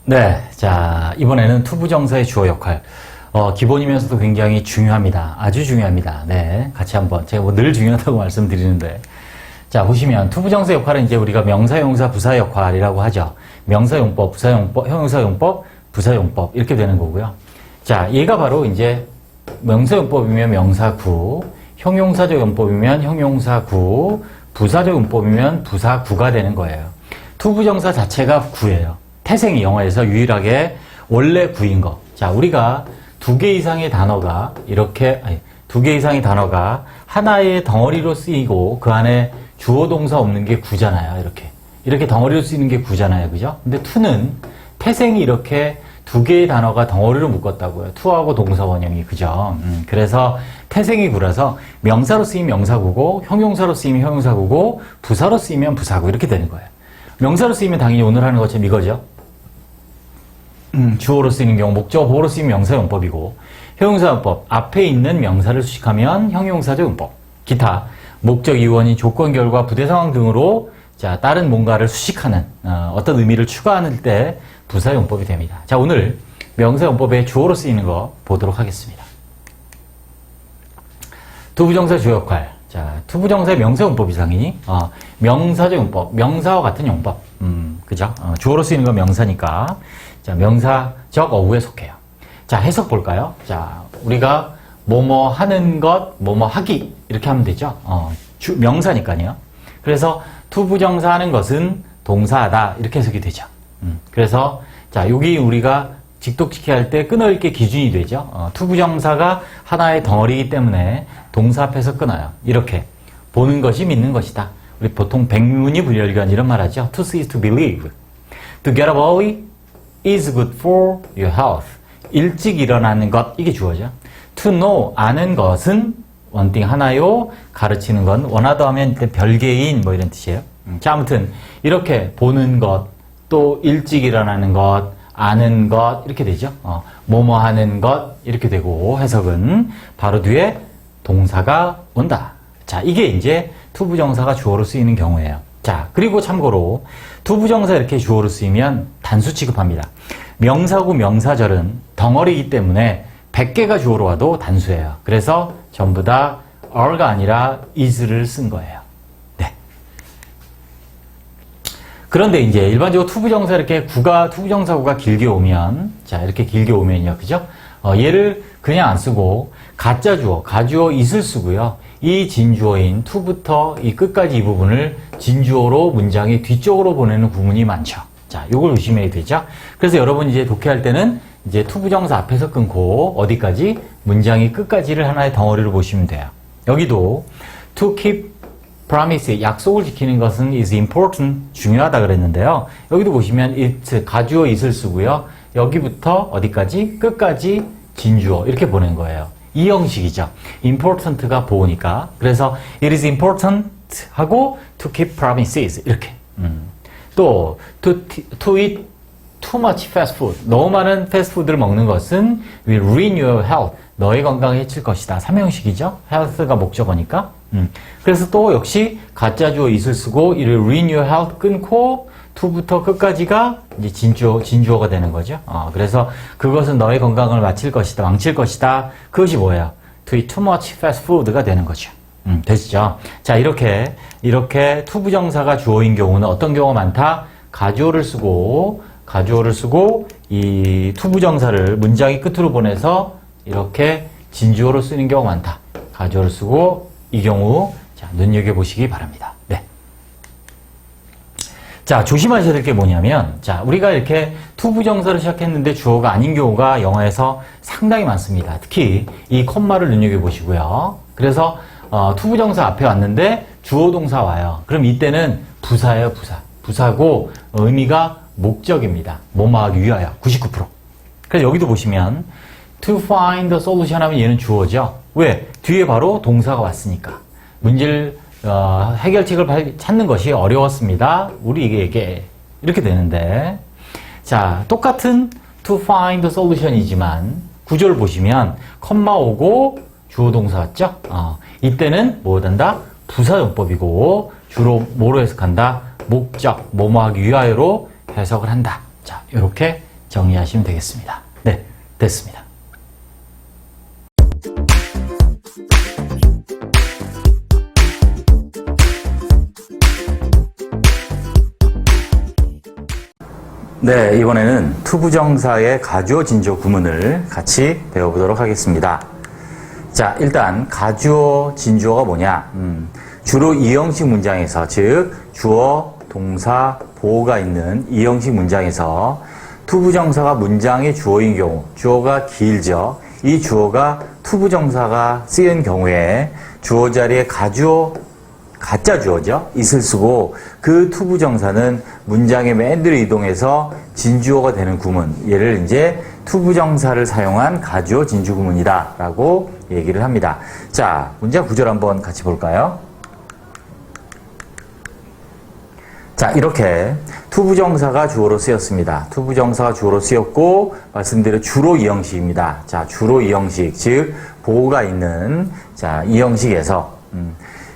네, 자, 이번에는 투부정사의 주어 역할. 기본이면서도 굉장히 중요합니다. 아주 중요합니다. 네, 같이 한번. 제가 뭐 늘 중요하다고 말씀드리는데. 자, 보시면 투부정사 역할은 이제 우리가 명사, 용사, 부사 역할이라고 하죠. 명사용법, 부사용법, 형용사용법, 부사용법 이렇게 되는 거고요. 자, 얘가 바로 이제 명사용법이면 명사구, 형용사적 용법이면 형용사구, 부사적 용법이면 부사구가 되는 거예요. 투부정사 자체가 구예요. 태생이 영어에서 유일하게 원래 구인 거. 자, 우리가 두 개 이상의 단어가 두 개 이상의 단어가 하나의 덩어리로 쓰이고 그 안에 주어 동사 없는 게 구잖아요. 이렇게 덩어리로 쓰이는 게 구잖아요. 그죠? 근데 투는 태생이 이렇게 두 개의 단어가 덩어리로 묶었다고요. 투하고 동사 원형이. 그죠? 그래서 태생이 구라서 명사로 쓰이면 명사구고 형용사로 쓰이면 형용사구고 부사로 쓰이면 부사구 이렇게 되는 거예요. 명사로 쓰이면 당연히 오늘 하는 것처럼 이거죠. 주어로 쓰이는 경우 목적어 보어로 쓰이면 명사용법이고 형용사용법 앞에 있는 명사를 수식하면 형용사적 용법. 기타 목적 이유원인 조건 결과 부대 상황 등으로 자 다른 뭔가를 수식하는 어떤 의미를 추가하는 때 부사용법이 됩니다. 자 오늘 명사용법의 주어로 쓰이는 거 보도록 하겠습니다. 투부정사 주어 역할. 자 투부정사의 명사용법 이상이니 명사적 용법, 명사와 같은 용법. 그죠? 주어로 쓰이는 건 명사니까. 자, 명사적 어구에 속해요. 자, 해석 볼까요? 자, 우리가 뭐뭐 하는 것, 뭐뭐 하기 이렇게 하면 되죠. 명사니까요. 그래서 투부정사 하는 것은 동사하다 이렇게 해석이 되죠. 그래서 자, 여기 우리가 직독직해 할 때 끊어읽기 기준이 되죠. 투부정사가 하나의 덩어리이기 때문에 동사 앞에서 끊어요. 이렇게 보는 것이 믿는 것이다. 우리 보통 백문이 불여일견 이런 말 하죠. To see is to believe. To get up early is good for your health. 일찍 일어나는 것, 이게 주어죠. To know, 아는 것은 원띵 하나요. 가르치는 건 원하다 하면 별개인 뭐 이런 뜻이에요. 자, 아무튼 이렇게 보는 것, 또 일찍 일어나는 것, 아는 것 이렇게 되죠. 뭐뭐 하는 것 이렇게 되고 해석은 바로 뒤에 동사가 온다. 자, 이게 이제 투부정사가 주어로 쓰이는 경우예요. 자, 그리고 참고로 투부정사 이렇게 주어로 쓰이면 단수 취급합니다. 명사구 명사절은 덩어리이기 때문에 100개가 주어로 와도 단수예요. 그래서 전부 다 are가 아니라 is를 쓴 거예요. 네. 그런데 이제 일반적으로 투부정사 이렇게 투부정사구가 길게 오면 자, 이렇게 길게 오면요. 그죠? 얘를 그냥 안 쓰고 가짜주어, 가주어 is를 쓰고요. 이 진주어인 to부터 이 끝까지 이 부분을 진주어로 문장의 뒤쪽으로 보내는 구문이 많죠. 자, 요걸 조심해야 되죠. 그래서 여러분 이제 독해할 때는 이제 투부정사 앞에서 끊고 어디까지? 문장의 끝까지를 하나의 덩어리로 보시면 돼요. 여기도 to keep promise, 약속을 지키는 것은 is important, 중요하다 그랬는데요. 여기도 보시면 it, 가주어 it을 쓰고요. 여기부터 어디까지? 끝까지 진주어 이렇게 보낸 거예요. 이 형식이죠. important가 보호니까. 그래서 it is important 하고 to keep promises 이렇게. 또 to eat too much fast food. 너무 많은 패스트푸드를 먹는 것은 will ruin your health. 너의 건강에 해칠 것이다. 3형식이죠. health가 목적어니까. 그래서 또 역시 가짜주어 it을 쓰고 it will ruin your health 끊고 to부터 끝까지가 이제 진주어가 되는 거죠. 그래서 그것은 너의 건강을 망칠 것이다. 그것이 뭐예요? To eat too much fast food가 되는 거죠. 되시죠? 자, 이렇게 투부정사가 주어인 경우는 어떤 경우가 많다? 가주어를 쓰고 이 투부정사를 문장의 끝으로 보내서 이렇게 진주어로 쓰는 경우가 많다. 가주어를 쓰고 이 경우 자, 눈여겨보시기 바랍니다. 네. 자, 조심하셔야 될 게 뭐냐면, 자, 우리가 이렇게 투부정사를 시작했는데 주어가 아닌 경우가 영어에서 상당히 많습니다. 특히 이 콤마를 눈여겨보시고요. 그래서, 투부정사 앞에 왔는데 주어 동사 와요. 그럼 이때는 부사예요, 부사. 부사고, 의미가 목적입니다. 뭐뭐하기 위하여, 99%. 그래서 여기도 보시면, to find the solution 하면 얘는 주어죠. 왜? 뒤에 바로 동사가 왔으니까. 문제를 해결책을 찾는 것이 어려웠습니다. 우리에게 이렇게 되는데 자 똑같은 to find the solution이지만 구조를 보시면 컴마 오고 주어 동사 왔죠? 이때는 뭐든다? 부사용법이고 주로 뭐로 해석한다? 목적, 뭐뭐 하기 위하여로 해석을 한다. 자, 이렇게 정리하시면 되겠습니다. 네, 됐습니다. 네, 이번에는 투부정사의 가주어 진주어 구문을 같이 배워보도록 하겠습니다. 자, 일단 가주어 진주어가 뭐냐? 주로 이형식 문장에서, 즉 주어, 동사, 보어가 있는 이형식 문장에서 투부정사가 문장의 주어인 경우, 주어가 길죠. 이 주어가 투부정사가 쓰인 경우에 주어 자리에 가짜 주어죠. it을 쓰고 그 투부정사는 문장의 맨 뒤로 이동해서 진주어가 되는 구문. 얘를 이제 투부정사를 사용한 가주어 진주 구문이다 라고 얘기를 합니다. 자, 문장 구절 한번 같이 볼까요? 자, 이렇게 투부정사가 주어로 쓰였습니다. 투부정사가 주어로 쓰였고 말씀드린 주로 이형식입니다. 자, 주로 이형식, 즉 보호가 있는 자, 이형식에서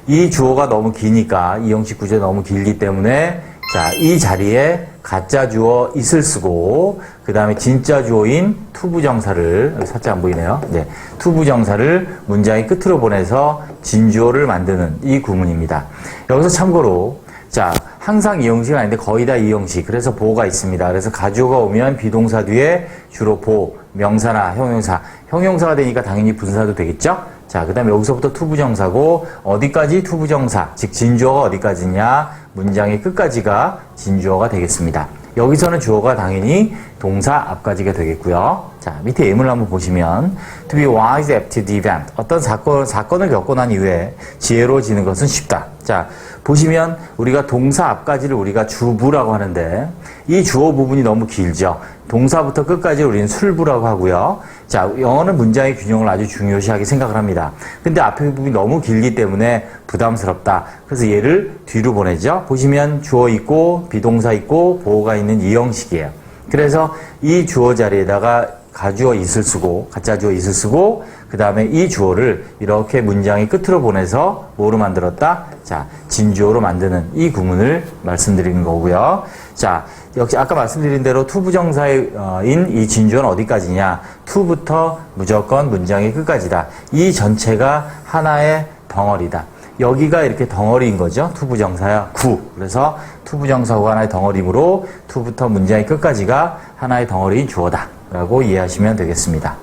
이 주어가 너무 기니까 이형식 구조가 너무 길기 때문에 자, 이 자리에 가짜 주어 it을 쓰고 그 다음에 진짜 주어인 투부정사를 여기 살짝 안 보이네요. 네, 투부정사를 문장의 끝으로 보내서 진주어를 만드는 이 구문입니다. 여기서 참고로 자, 항상 이형식은 아닌데 거의 다 이형식. 그래서 보호가 있습니다. 그래서 가주어가 오면 비동사 뒤에 주로 보, 명사나 형용사. 형용사가 되니까 당연히 분사도 되겠죠? 자, 그 다음에 여기서부터 투부정사고 어디까지 투부정사, 즉 진주어가 어디까지냐? 문장의 끝까지가 진주어가 되겠습니다. 여기서는 주어가 당연히 동사 앞까지가 되겠고요. 자, 밑에 예문을 한번 보시면 to be wise after the event. 어떤 사건을 겪고 난 이후에 지혜로워지는 것은 쉽다. 자, 보시면 우리가 동사 앞까지를 우리가 주부라고 하는데 이 주어 부분이 너무 길죠. 동사부터 끝까지 우리는 술부라고 하고요. 자, 영어는 문장의 균형을 아주 중요시하게 생각을 합니다. 근데 앞에 부분이 너무 길기 때문에 부담스럽다. 그래서 얘를 뒤로 보내죠. 보시면 주어 있고 비동사 있고 보어가 있는 이 형식이에요. 그래서 이 주어 자리에다가 가주어 it을 쓰고 가짜 주어 it을 쓰고 그 다음에 이 주어를 이렇게 문장의 끝으로 보내서 뭐로 만들었다? 자, 진주어로 만드는 이 구문을 말씀드리는 거고요. 자, 역시 아까 말씀드린 대로 투부정사인 이 진주어는 어디까지냐? 투부터 무조건 문장의 끝까지다. 이 전체가 하나의 덩어리다. 여기가 이렇게 덩어리인 거죠. 투부정사야 구. 그래서 투부정사가 하나의 덩어리이므로 투부터 문장의 끝까지가 하나의 덩어리인 주어다 라고 이해하시면 되겠습니다.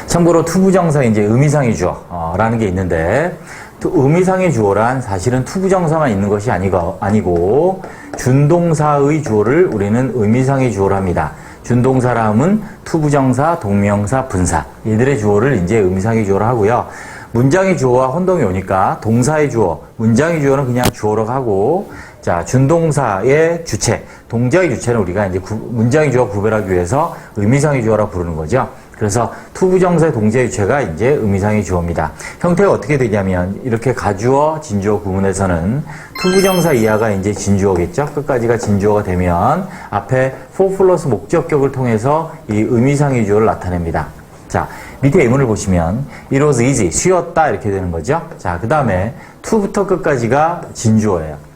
참고로 투부정사 이제 의미상의 주어라는 게 있는데 의미상의 주어란 사실은 투부정사만 있는 것이 아니고 준동사의 주어를 우리는 의미상의 주어로 합니다. 준동사라 함은 투부정사, 동명사, 분사 이들의 주어를 이제 의미상의 주어로 하고요. 문장의 주어와 혼동이 오니까 동사의 주어, 문장의 주어는 그냥 주어로 하고 자, 준동사의 주체, 동작의 주체는 우리가 이제 문장의 주어와 구별하기 위해서 의미상의 주어라 부르는 거죠. 그래서 투부정사의 동작의 주체가 이제 의미상의 주어입니다. 형태가 어떻게 되냐면 이렇게 가주어, 진주어 구문에서는 투부정사 이하가 이제 진주어겠죠. 끝까지가 진주어가 되면 앞에 for 플러스 목적격을 통해서 이 의미상의 주어를 나타냅니다. 자, 밑에 예문을 보시면 it was easy, 쉬웠다 이렇게 되는 거죠. 자, 그 다음에 to부터 끝까지가 진주어예요.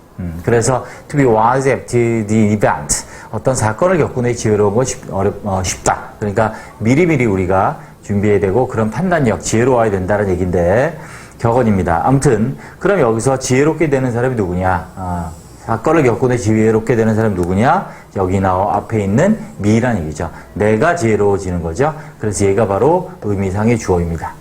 그래서 to be wise after the event, 어떤 사건을 겪고 내 지혜로운 건 쉽다. 그러니까 미리미리 우리가 준비해야 되고 그런 판단력, 지혜로워야 된다는 얘기인데 격언입니다. 아무튼 그럼 여기서 지혜롭게 되는 사람이 누구냐? 사건을 겪고 내 지혜롭게 되는 사람이 누구냐? 여기 나와 앞에 있는 미란 얘기죠. 내가 지혜로워지는 거죠. 그래서 얘가 바로 의미상의 주어입니다.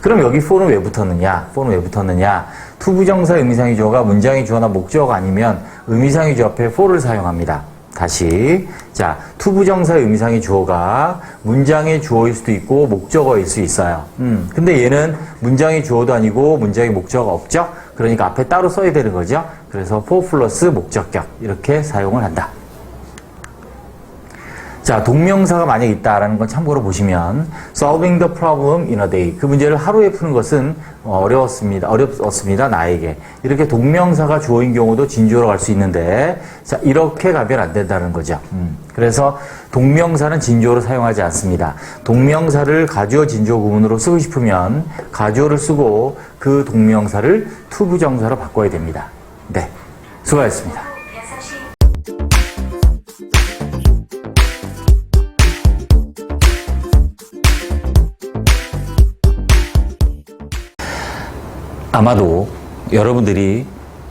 그럼 여기 for는 왜 붙었느냐? for는 왜 붙었느냐? 투부정사 의미상의 주어가 문장의 주어나 목적어가 아니면 의미상의 주어 앞에 for를 사용합니다. 다시 자, 투부정사 의미상의 주어가 문장의 주어일 수도 있고 목적어일 수 있어요. 근데 얘는 문장의 주어도 아니고 문장의 목적어가 없죠. 그러니까 앞에 따로 써야 되는 거죠. 그래서 for 플러스 목적격 이렇게 사용을 한다. 자, 동명사가 만약 있다라는 건 참고로 보시면 solving the problem in a day, 그 문제를 하루에 푸는 것은 어렵습니다 나에게. 이렇게 동명사가 주어인 경우도 진주어로 갈 수 있는데 자, 이렇게 가면 안 된다는 거죠. 그래서 동명사는 진주어로 사용하지 않습니다. 동명사를 가주어 진주어 구문으로 쓰고 싶으면 가주어를 쓰고 그 동명사를 투부정사로 바꿔야 됩니다. 네, 수고하셨습니다. 아마도 여러분들이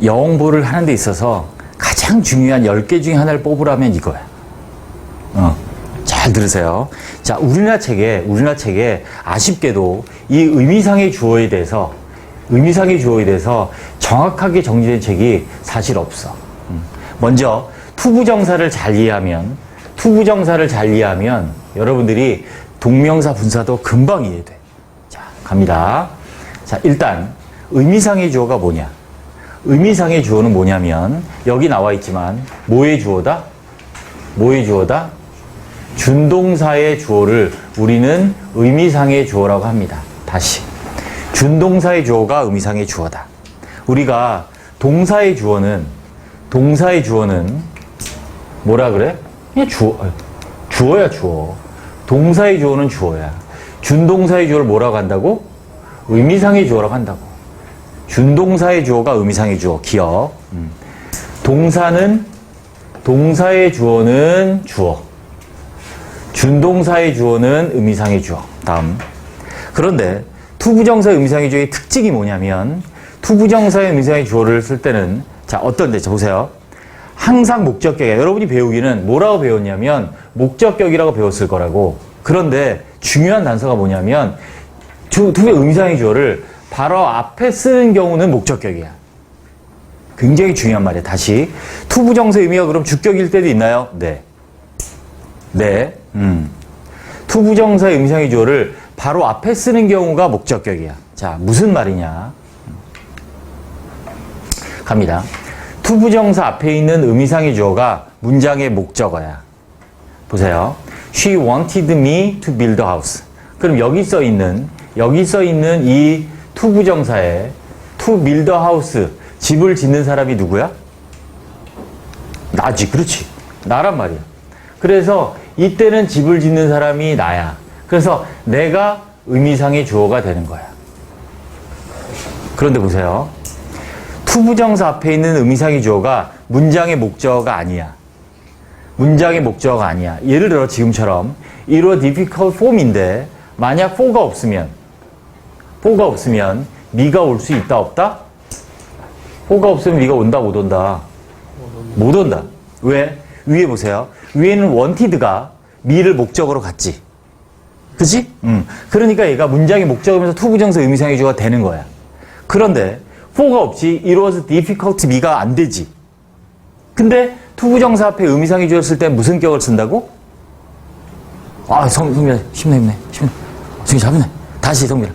영어 공부를 하는 데 있어서 가장 중요한 10개 중에 하나를 뽑으라면 이거야. 잘 들으세요. 자, 우리나라 책에 아쉽게도 이 의미상의 주어에 대해서 정확하게 정리된 책이 사실 없어. 먼저 투부정사를 잘 이해하면 여러분들이 동명사 분사도 금방 이해돼. 자, 갑니다. 자, 일단 의미상의 주어가 뭐냐? 의미상의 주어는 뭐냐면 여기 나와 있지만 뭐의 주어다? 준동사의 주어를 우리는 의미상의 주어라고 합니다. 다시. 준동사의 주어가 의미상의 주어다. 우리가 동사의 주어는 뭐라 그래? 그냥 주어야, 주어. 동사의 주어는 주어야. 준동사의 주어를 뭐라고 한다고? 의미상의 주어라고 한다고. 준동사의 주어가 의미상의 주어. 기억. 동사의 주어는 주어. 준동사의 주어는 의미상의 주어. 다음. 그런데 투부정사의 의미상의 주어의 특징이 뭐냐면 투부정사의 의미상의 주어를 쓸 때는 자, 어떤데? 자, 보세요. 항상 목적격이야. 여러분이 배우기는 뭐라고 배웠냐면 목적격이라고 배웠을 거라고. 그런데 중요한 단서가 뭐냐면 투부의 의미상의 주어를 바로 앞에 쓰는 경우는 목적격이야. 굉장히 중요한 말이야. 다시. 투부정사의 의미가 그럼 주격일 때도 있나요? 네. 투부정사의 의미상의 주어를 바로 앞에 쓰는 경우가 목적격이야. 자, 무슨 말이냐? 갑니다. 투부정사 앞에 있는 의미상의 주어가 문장의 목적어야. 보세요. She wanted me to build a house. 그럼 여기 써 있는 이 투부정사에 to build a house, 집을 짓는 사람이 누구야? 나지. 그렇지. 나란 말이야. 그래서 이때는 집을 짓는 사람이 나야. 그래서 내가 의미상의 주어가 되는 거야. 그런데 보세요. 투부정사 앞에 있는 의미상의 주어가 문장의 목적어가 아니야. 예를 들어 지금처럼 it was difficult form인데 만약 for가 없으면 me가 올 수 있다 없다? for가 없으면 me가 온다 못 온다? 못 온다. 왜? 위에 보세요. 위에는 wanted가 me를 목적으로 갖지. 그치? 그러니까 얘가 문장의 목적이면서 투부정사 의미상의 주어가 되는 거야. 그런데 for가 없이 it was difficult me가 안 되지. 근데 투부정사 앞에 의미상의 주어를 쓸 때 무슨 격을 쓴다고? 아, 성민아, 힘내. 승희 잡네. 다시 성민아.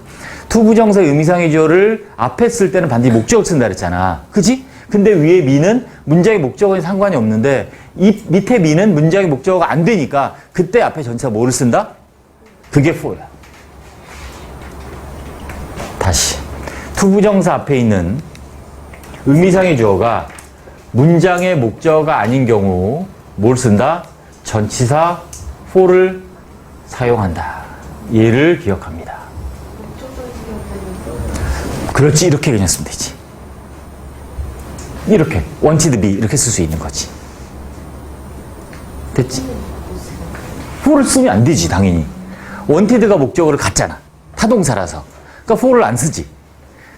투부정사 의미상의 주어를 앞에 쓸 때는 반드시 목적을 쓴다 그랬잖아. 그치? 근데 위에 me는 문장의 목적어에 상관이 없는데 이 밑에 me는 문장의 목적어가 안 되니까 그때 앞에 전치사 뭐를 쓴다? 그게 for야. 다시. 투부정사 앞에 있는 의미상의 주어가 문장의 목적어가 아닌 경우 뭘 쓴다? 전치사 for를 사용한다. 얘를 기억합니다. 그렇지. 이렇게 그냥 쓰면 되지. 이렇게 wanted be 이렇게 쓸 수 있는 거지. 됐지? for를 쓰면 안 되지. 당연히. wanted가 목적어를 갖잖아. 타동사라서. 그러니까 for를 안 쓰지.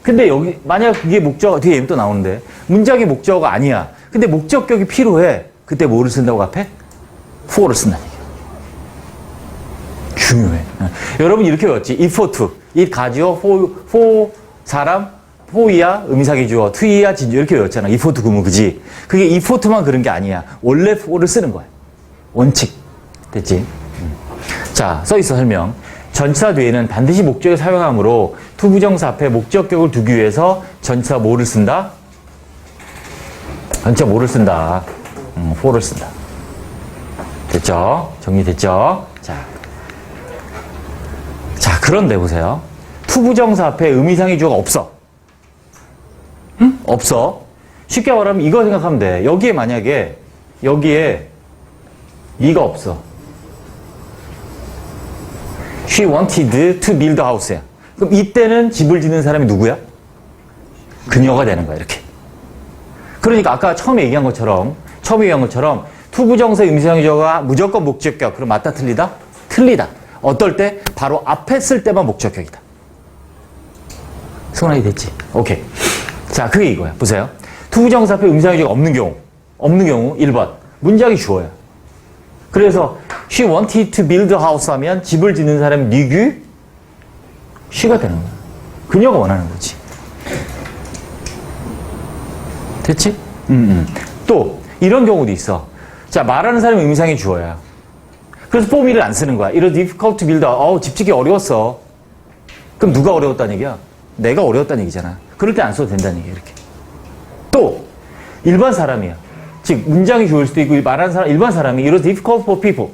근데 여기 만약 그게 목적어 뒤에 또 나오는데 문장의 목적어가 아니야. 근데 목적격이 필요해. 그때 뭐를 쓴다고 앞에? for를 쓴다는 얘기야. 중요해. 여러분 이렇게 외웠지. if for to. it 가지어 for 사람 for이야 의미상의 주어 to이야 진주 이렇게 외웠잖아. if for to 그러면 그지. 그게 if for to만 그런 게 아니야. 원래 for를 쓰는 거야. 원칙. 됐지? 자, 써있어 설명. 전치사 뒤에는 반드시 목적을 사용하므로 투부정사 앞에 목적격을 두기 위해서 전치사 뭐를 쓴다? 전치사 뭐를 쓴다? for를 쓴다. 됐죠? 정리됐죠? 자, 그런데 보세요. 투부정사 앞에 의미상의 주어가 없어. 없어. 쉽게 말하면 이거 생각하면 돼. 여기에 만약에 여기에 이가 없어. She wanted to build a house야. 그럼 이때는 집을 짓는 사람이 누구야? 그녀가 되는 거야. 이렇게. 그러니까 아까 처음에 얘기한 것처럼 투부정사 의미상의 주어가 무조건 목적격. 그럼 맞다 틀리다? 틀리다. 어떨 때? 바로 앞에 쓸 때만 목적격이다. 승원하게 됐지? 오케이. 자, 그게 이거야. 보세요. 투부정사 앞에 의미상의 주어가 없는 경우 1번. 문장이 주어야. 그래서 she wanted to build a house 하면 집을 짓는 사람이 니규 she가 되는 거야. 그녀가 원하는 거지. 됐지? 또 이런 경우도 있어. 자, 말하는 사람이 의미상의 주어야. 그래서 for me를 안 쓰는 거야. It was difficult to build a 집 짓기 어려웠어. 그럼 누가 어려웠다는 얘기야? 내가 어려웠다는 얘기잖아. 그럴 때 안 써도 된다는 얘기야. 이렇게. 또 일반 사람이야. 즉 문장이 주어일 수도 있고 말하는 사람 일반 사람이 It was difficult for people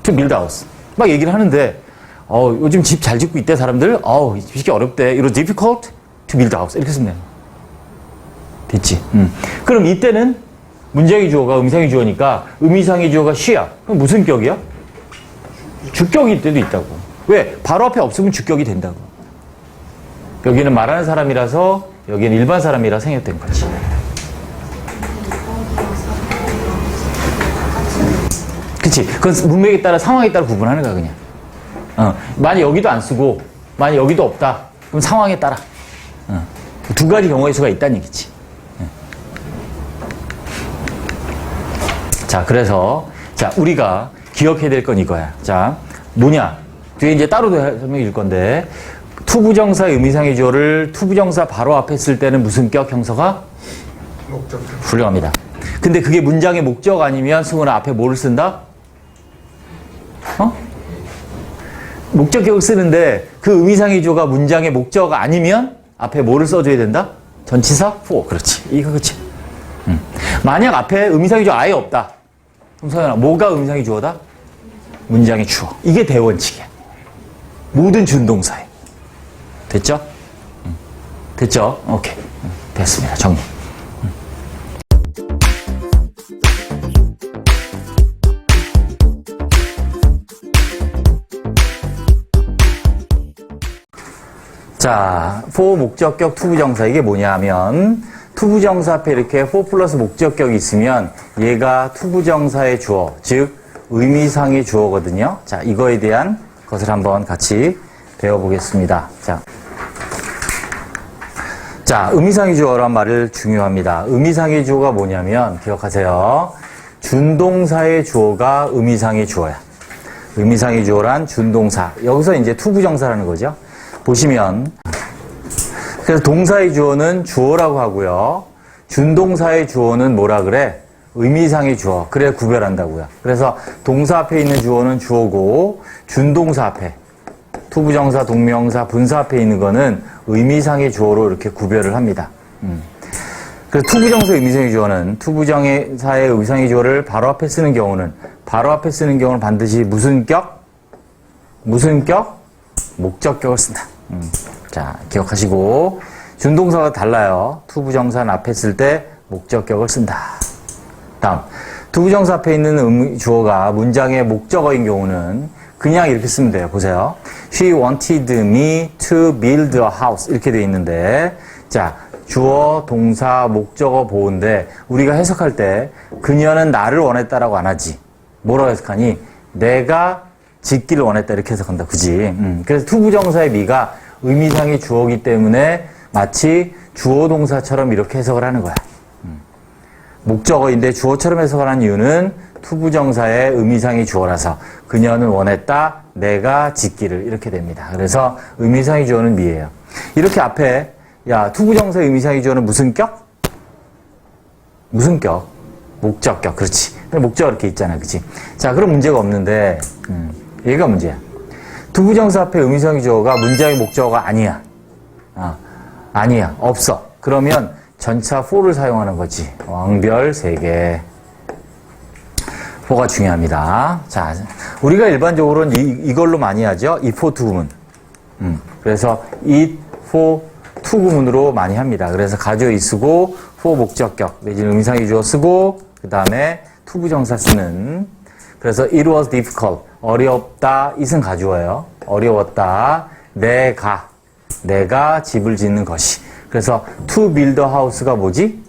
to build a house. 막 얘기를 하는데 요즘 집 잘 짓고 있대 사람들. 집 짓기 어렵대. It was difficult to build a house. 이렇게 쓰면 돼. 됐지? 그럼 이때는 문장의 주어가 의미상의 주어니까 의미상의 주어가 she야. 그럼 무슨 격이야? 주격일 때도 있다고. 왜? 바로 앞에 없으면 주격이 된다고. 여기는 말하는 사람이라서 여기는 일반 사람이라 생략된 거지. 그치? 그건 문맥에 따라 상황에 따라 구분하는 거야 그냥. 만약 여기도 안 쓰고 만약 여기도 없다. 그럼 상황에 따라. 두 가지 경우의 수가 있다는 얘기지. 자, 그래서 우리가 기억해야 될 건 이거야. 자, 뭐냐? 뒤에 이제 따로 설명해 줄 건데 투부정사의 의미상의 주어를 투부정사 바로 앞에 쓸 때는 무슨 격 형서가? 목적격. 훌륭합니다. 근데 그게 문장의 목적 아니면 승훈아 앞에 뭐를 쓴다? 목적격을 쓰는데 그 의미상의 주어가 문장의 목적 아니면 앞에 뭐를 써줘야 된다? 전치사? for. 그렇지. 이거 그렇지. 만약 앞에 의미상의 주어 아예 없다. 그럼 서연아, 뭐가 의미상의 주어다? 문장의 주어. 이게 대원칙이야. 모든 준동사에. 됐죠? 됐죠? 오케이. 됐습니다. 정리. 자, for 목적격 투부정사 이게 뭐냐면 투부정사 앞에 이렇게 for 플러스 목적격이 있으면 얘가 투부정사의 주어, 즉 의미상의 주어거든요. 자, 이거에 대한 것을 한번 같이 배워보겠습니다. 자, 의미상의 주어란 말을 중요합니다. 의미상의 주어가 뭐냐면 기억하세요. 준동사의 주어가 의미상의 주어야. 의미상의 주어란 준동사. 여기서 이제 투부정사라는 거죠. 보시면 그래서 동사의 주어는 주어라고 하고요. 준동사의 주어는 뭐라 그래? 의미상의 주어. 그래 구별한다고요. 그래서 동사 앞에 있는 주어는 주어고 준동사 앞에 투부정사, 동명사, 분사 앞에 있는 거는 의미상의 주어로 이렇게 구별을 합니다. 그래서 투부정사 의미상의 주어는 투부정사의 의미상의 주어를 바로 앞에 쓰는 경우는 반드시 무슨 격? 목적격을 쓴다. 자, 기억하시고 준동사가 달라요. 투부정사 앞에 쓸 때 목적격을 쓴다. 다음, 투부정사 앞에 있는 주어가 문장의 목적어인 경우는 그냥 이렇게 쓰면 돼요. 보세요. She wanted me to build a house 이렇게 돼 있는데 자, 주어, 동사, 목적어, 보호인데 우리가 해석할 때 그녀는 나를 원했다라고 안 하지. 뭐라고 해석하니? 내가 짓기를 원했다 이렇게 해석한다. 그지? 그래서 투부정사의 미가 의미상의 주어이기 때문에 마치 주어 동사처럼 이렇게 해석을 하는 거야. 목적어인데 주어처럼 해석을 하는 이유는 투부정사의 의미상의 주어라서 그녀는 원했다, 내가 짓기를 이렇게 됩니다. 그래서 의미상의 주어는 미예요. 이렇게 앞에 투부정사의 의미상의 주어는 무슨 격? 목적격. 그렇지. 목적어 이렇게 있잖아. 그치? 자, 그럼 문제가 없는데 얘가 문제야. 투부정사 앞에 의미상의 주어가 문장의 목적어가 아니야. 아니야. 없어. 그러면 전차 for를 사용하는 거지. 왕별 3개. for가 중요합니다. 자, 우리가 일반적으로는 이걸로 많이 하죠. if for to 구문. 그래서 it for to 구문으로 많이 합니다. 그래서 가주어 쓰고 for 목적격 내지는 의미상의 주어 쓰고 그 다음에 투부정사 쓰는. 그래서 it was difficult. 어렵다. it은 가주어예요. 어려웠다. 내가 집을 짓는 것이. 그래서 to build a house가 뭐지?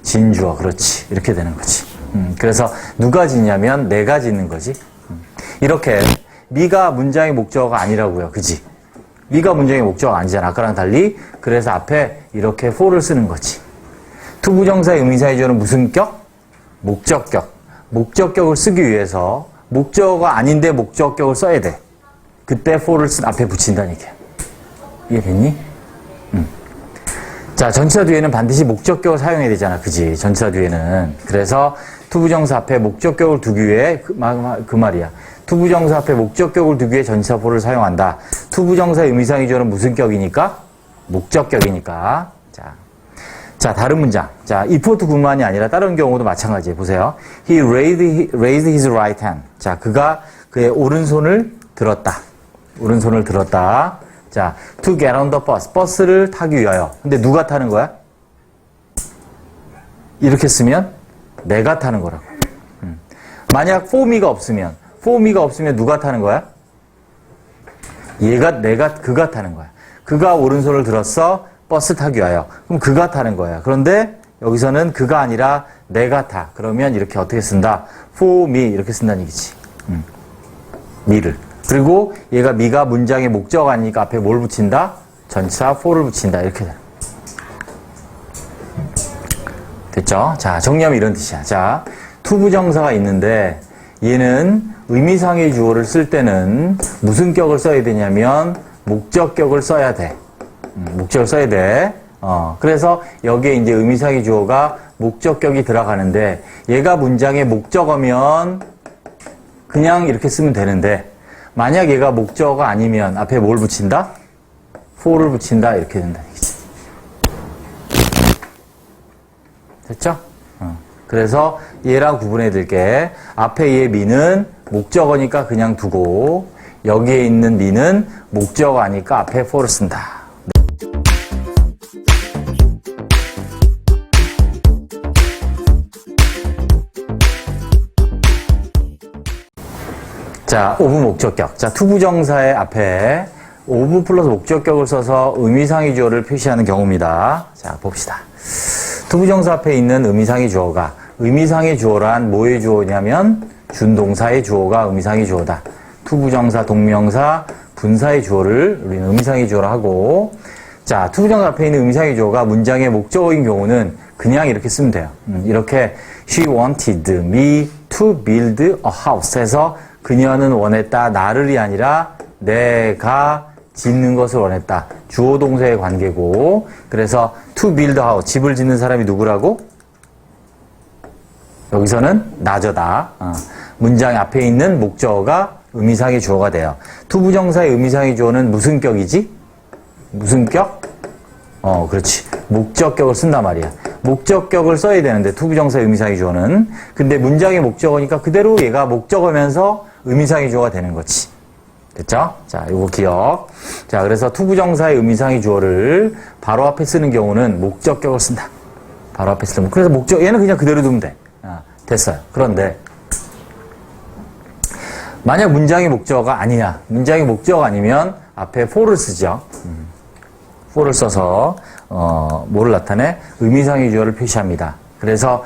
진주어. 그렇지. 이렇게 되는 거지. 그래서 누가 짓냐면 내가 짓는 거지. 이렇게 미가 문장의 목적어가 아니라고요. 그지? 미가 문장의 목적 아니잖아. 아까랑 달리. 그래서 앞에 이렇게 for를 쓰는 거지. 투부정사의 의미상의 주어는 무슨 격? 목적격. 목적격을 쓰기 위해서 목적어가 아닌데 목적격을 써야 돼. 그때 for를 앞에 붙인다는 얘기야. 이해됐니? 자, 전치사 뒤에는 반드시 목적격을 사용해야 되잖아. 그지? 전치사 뒤에는. 그래서 투부정사 앞에 목적격을 두기 위해 그 말이야. 투부정사 앞에 목적격을 두기 위해 전치사 for를 사용한다. 투부정사의 의미상의 주어는 무슨 격이니까? 목적격이니까. 자, 다른 문장. 자, if뿐만이 아니라 다른 경우도 마찬가지예요. 보세요. He raised his right hand. 자, 그가 그의 오른손을 들었다. 오른손을 들었다. 자, to get on the bus. 버스를 타기 위하여. 근데 누가 타는 거야? 이렇게 쓰면 내가 타는 거라고. 만약 for me가 없으면 누가 타는 거야? 그가 타는 거야. 그가 오른손을 들었어. 버스 타기 위하여. 그럼 그가 타는 거야. 그런데 여기서는 그가 아니라 내가 타. 그러면 이렇게 어떻게 쓴다? for me 이렇게 쓴다는 얘기지. me를. 그리고 얘가 미가 문장의 목적 아니니까 앞에 뭘 붙인다? 전치사 for를 붙인다. 이렇게 돼. 됐죠? 자, 정리하면 이런 뜻이야. 자, 투부정사가 있는데 얘는 의미상의 주어를 쓸 때는 무슨 격을 써야 되냐면 목적격을 써야 돼. 목적을 써야 돼. 그래서 여기에 이제 의미상의 주어가 목적격이 들어가는데 얘가 문장의 목적어면 그냥 이렇게 쓰면 되는데 만약 얘가 목적어가 아니면 앞에 뭘 붙인다? for를 붙인다. 이렇게 된다는 얘기지. 됐죠? 그래서 얘랑 구분해 드릴게. 앞에 얘 미는 목적어니까 그냥 두고 여기에 있는 미는 목적어 아니까 앞에 for를 쓴다. 자, of 목적격. 자, 투부정사의 앞에 of 플러스 목적격을 써서 의미상의 주어를 표시하는 경우입니다. 자, 봅시다. 투부정사 앞에 있는 의미상의 주어가 의미상의 주어란 뭐의 주어냐면 준동사의 주어가 의미상의 주어다. 투부정사, 동명사, 분사의 주어를 우리는 의미상의 주어로 하고 자, 투부정사 앞에 있는 의미상의 주어가 문장의 목적어인 경우는 그냥 이렇게 쓰면 돼요. 이렇게 She wanted me to build a house 해서 그녀는 원했다. 나를이 아니라 내가 짓는 것을 원했다. 주어 동사의 관계고 그래서 to build a house 집을 짓는 사람이 누구라고? 여기서는 나저다. 문장 앞에 있는 목적어가 의미상의 주어가 돼요. 투부정사의 의미상의 주어는 무슨 격이지? 무슨 격? 그렇지. 목적격을 쓴단 말이야. 목적격을 써야 되는데 투부정사의 의미상의 주어는 근데 문장의 목적어니까 그대로 얘가 목적어면서 의미상의 주어가 되는 거지. 됐죠? 자, 요거 기억. 자, 그래서 투부정사의 의미상의 주어를 바로 앞에 쓰는 경우는 목적격을 쓴다. 바로 앞에 쓰면. 그래서 얘는 그냥 그대로 두면 돼. 됐어요. 그런데 만약 문장의 목적어가 아니야. 문장의 목적어가 아니면 앞에 for를 쓰죠. for를 써서 뭐를 나타내? 의미상의 주어를 표시합니다. 그래서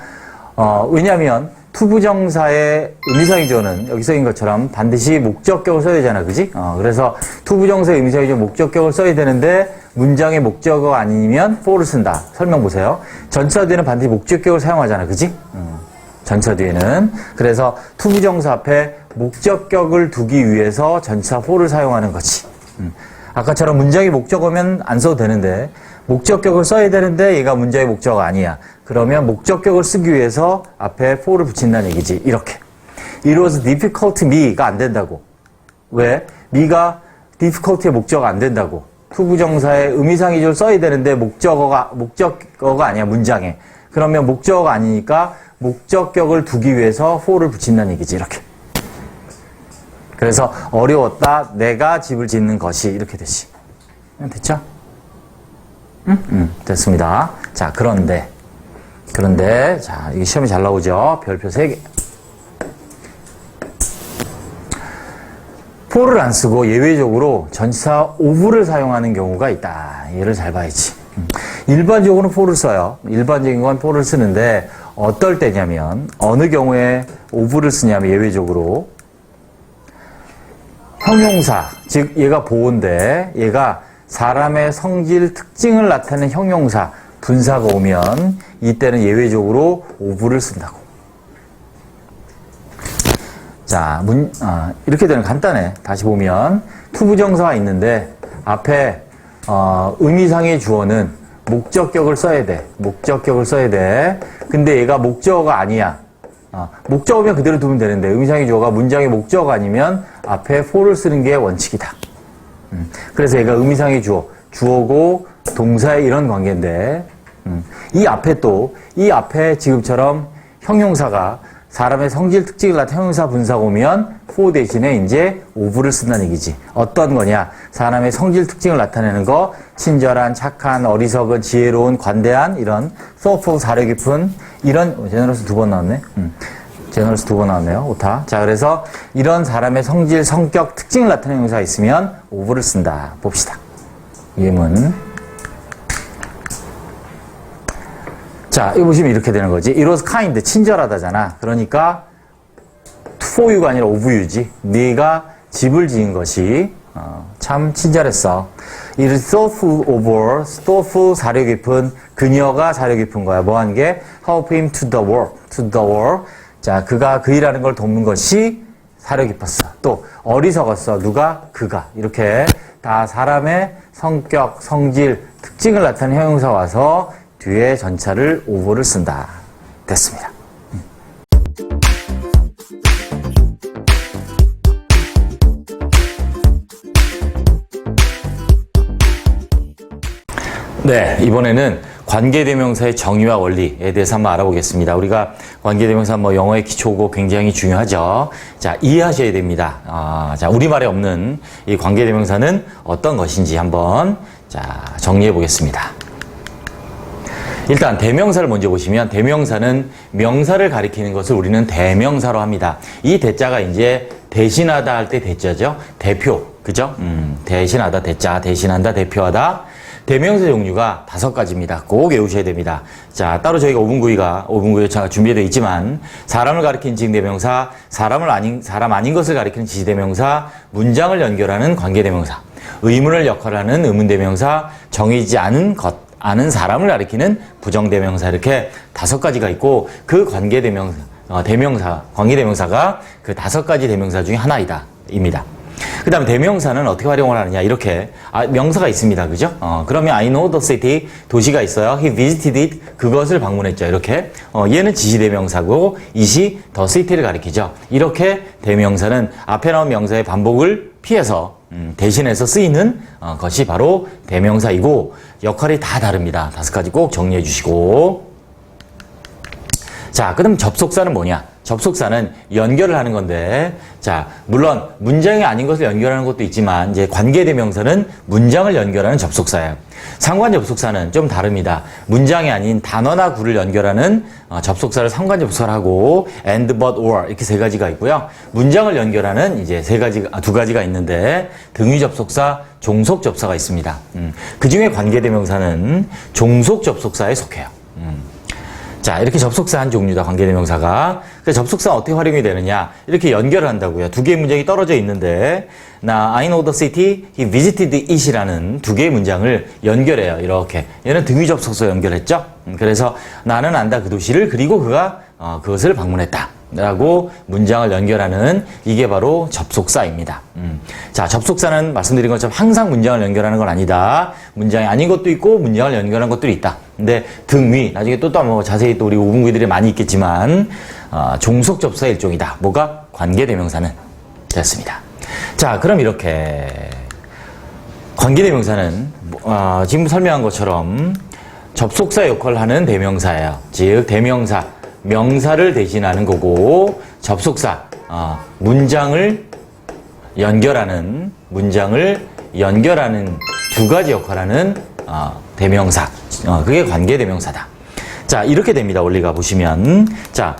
왜냐하면 투부정사의 의미상의 주어는 여기 써인 것처럼 반드시 목적격을 써야 되잖아. 그지? 그래서 투부정사의 의미상의 주어 목적격을 써야 되는데 문장의 목적어가 아니면 for를 쓴다. 설명 보세요. 전치사 뒤에는 반드시 목적격을 사용하잖아. 그지? 전치사 뒤에는. 그래서 투부정사 앞에 목적격을 두기 위해서 전치사 for를 사용하는 거지. 아까처럼 문장의 목적어면 안 써도 되는데 목적격을 써야 되는데 얘가 문장의 목적어가 아니야. 그러면 목적격을 쓰기 위해서 앞에 for를 붙인다는 얘기지. 이렇게. It was difficult me가 안 된다고. 왜? me가 difficult의 목적어가 안 된다고. 투부정사의 의미상의 주어를 써야 되는데 목적어가 아니야. 문장에. 그러면 목적어가 아니니까 목적격을 두기 위해서 for를 붙인다는 얘기지. 이렇게. 그래서 어려웠다. 내가 집을 짓는 것이 이렇게 되지. 됐죠? 됐습니다. 자, 그런데 자, 이게 시험이 잘 나오죠? 별표 3개. for를 안 쓰고 예외적으로 전치사 of를 사용하는 경우가 있다. 얘를 잘 봐야지. 일반적으로는 for를 써요. 일반적인 건 for를 쓰는데 어떨 때냐면 어느 경우에 of를 쓰냐면 예외적으로 형용사, 즉 얘가 보호인데 얘가 사람의 성질 특징을 나타내는 형용사, 분사가 오면 이때는 예외적으로 of를 쓴다고. 자, 이렇게 되는 간단해. 다시 보면 투부정사가 있는데 앞에 의미상의 주어는 목적격을 써야 돼. 목적격을 써야 돼. 근데 얘가 목적어가 아니야. 목적어면 그대로 두면 되는데 의미상의 주어가 문장의 목적어가 아니면 앞에 for를 쓰는 게 원칙이다. 그래서 얘가 의미상의 주어고 동사의 이런 관계인데 이 앞에 지금처럼 형용사가 사람의 성질 특징을 나타내는 형용사 분사가 오면 for 대신에 이제 of를 쓴다는 얘기지. 어떤 거냐? 사람의 성질 특징을 나타내는 거, 친절한, 착한, 어리석은, 지혜로운, 관대한 이런 thoughtful, 사려 깊은 이런 제너러스 2번 나왔네. 제너러스 2번 나왔네요. 오타. 자, 그래서 이런 사람의 성질, 성격, 특징을 나타내는 형용사가 있으면 of를 쓴다. 봅시다. 예문. 자, 이거 보시면 이렇게 되는 거지. It was kind, 친절하다잖아. 그러니까 for you가 아니라 of you지. 네가 집을 지은 것이 참 친절했어. It is thoughtful, 사려 깊은, 그녀가 사려 깊은 거야. 뭐 한 게? Help him to the work. 자, 그가 그 일하는 걸 돕는 것이 사려 깊었어. 또 어리석었어. 누가? 그가. 이렇게 다 사람의 성격, 성질, 특징을 나타내는 형용사 와서 뒤에 전차를 of를 쓴다. 됐습니다. 네, 이번에는 관계대명사의 정의와 원리에 대해서 한번 알아보겠습니다. 우리가 관계대명사 영어의 기초고 굉장히 중요하죠. 자, 이해하셔야 됩니다. 자, 우리말에 없는 이 관계대명사는 어떤 것인지 한번 정리해 보겠습니다. 일단 대명사를 먼저 보시면 대명사는 명사를 가리키는 것을 우리는 대명사로 합니다. 이 대자가 이제 대신하다 할 때 대자죠. 대표, 그죠? 대신하다 대자, 대신한다, 대표하다. 대명사 종류가 5가지입니다. 꼭 외우셔야 됩니다. 자, 따로 저희가 5분구가 준비되어 있지만 사람을 가리키는 지칭대명사, 사람 아닌 것을 가리키는 지시대명사, 문장을 연결하는 관계대명사, 의문을 역할하는 의문대명사, 정해지지 않은 것, 아는 사람을 가리키는 부정대명사 이렇게 5가지가 있고 그 관계대명사가 그 5가지 대명사 중에 하나입니다. 그 다음에 대명사는 어떻게 활용을 하느냐 이렇게 명사가 있습니다. 그죠? 그러면 I know the city 도시가 있어요. He visited it 그것을 방문했죠. 이렇게 얘는 지시대명사고 이시 the city를 가리키죠. 이렇게 대명사는 앞에 나온 명사의 반복을 피해서 대신해서 쓰이는 것이 바로 대명사이고 역할이 다 다릅니다. 5가지 꼭 정리해 주시고 자, 그럼 접속사는 뭐냐? 접속사는 연결을 하는 건데 자, 물론 문장이 아닌 것을 연결하는 것도 있지만 이제 관계대명사는 문장을 연결하는 접속사예요. 상관접속사는 좀 다릅니다. 문장이 아닌 단어나 구를 연결하는 접속사를 상관접속사라고 and, but, or 이렇게 3가지가 있고요. 문장을 연결하는 이제 2가지가 있는데 등위접속사, 종속접사가 있습니다. 그 중에 관계대명사는 종속접속사에 속해요. 자, 이렇게 접속사 한 종류다, 관계대명사가. 그래서 접속사가 어떻게 활용이 되느냐? 이렇게 연결을 한다고요. 2개의 문장이 떨어져 있는데, I know the city, he visited it이라는 2개의 문장을 연결해요. 이렇게. 얘는 등위접속사 연결했죠? 그래서 나는 안다 그 도시를, 그리고 그가 그것을 방문했다. 라고 문장을 연결하는 이게 바로 접속사입니다. 자, 접속사는 말씀드린 것처럼 항상 문장을 연결하는 건 아니다. 문장이 아닌 것도 있고 문장을 연결하는 것들이 있다. 근데 등위, 나중에 또 자세히 또 우리 5분구들이 많이 있겠지만 종속접사의 일종이다. 뭐가? 관계대명사는 됐습니다. 자, 그럼 이렇게 관계대명사는 지금 설명한 것처럼 접속사 역할을 하는 대명사예요. 즉 대명사 명사를 대신하는 거고 접속사 문장을 연결하는 2가지 역할을 하는 대명사 그게 관계대명사다. 자, 이렇게 됩니다. 원리가 보시면 자,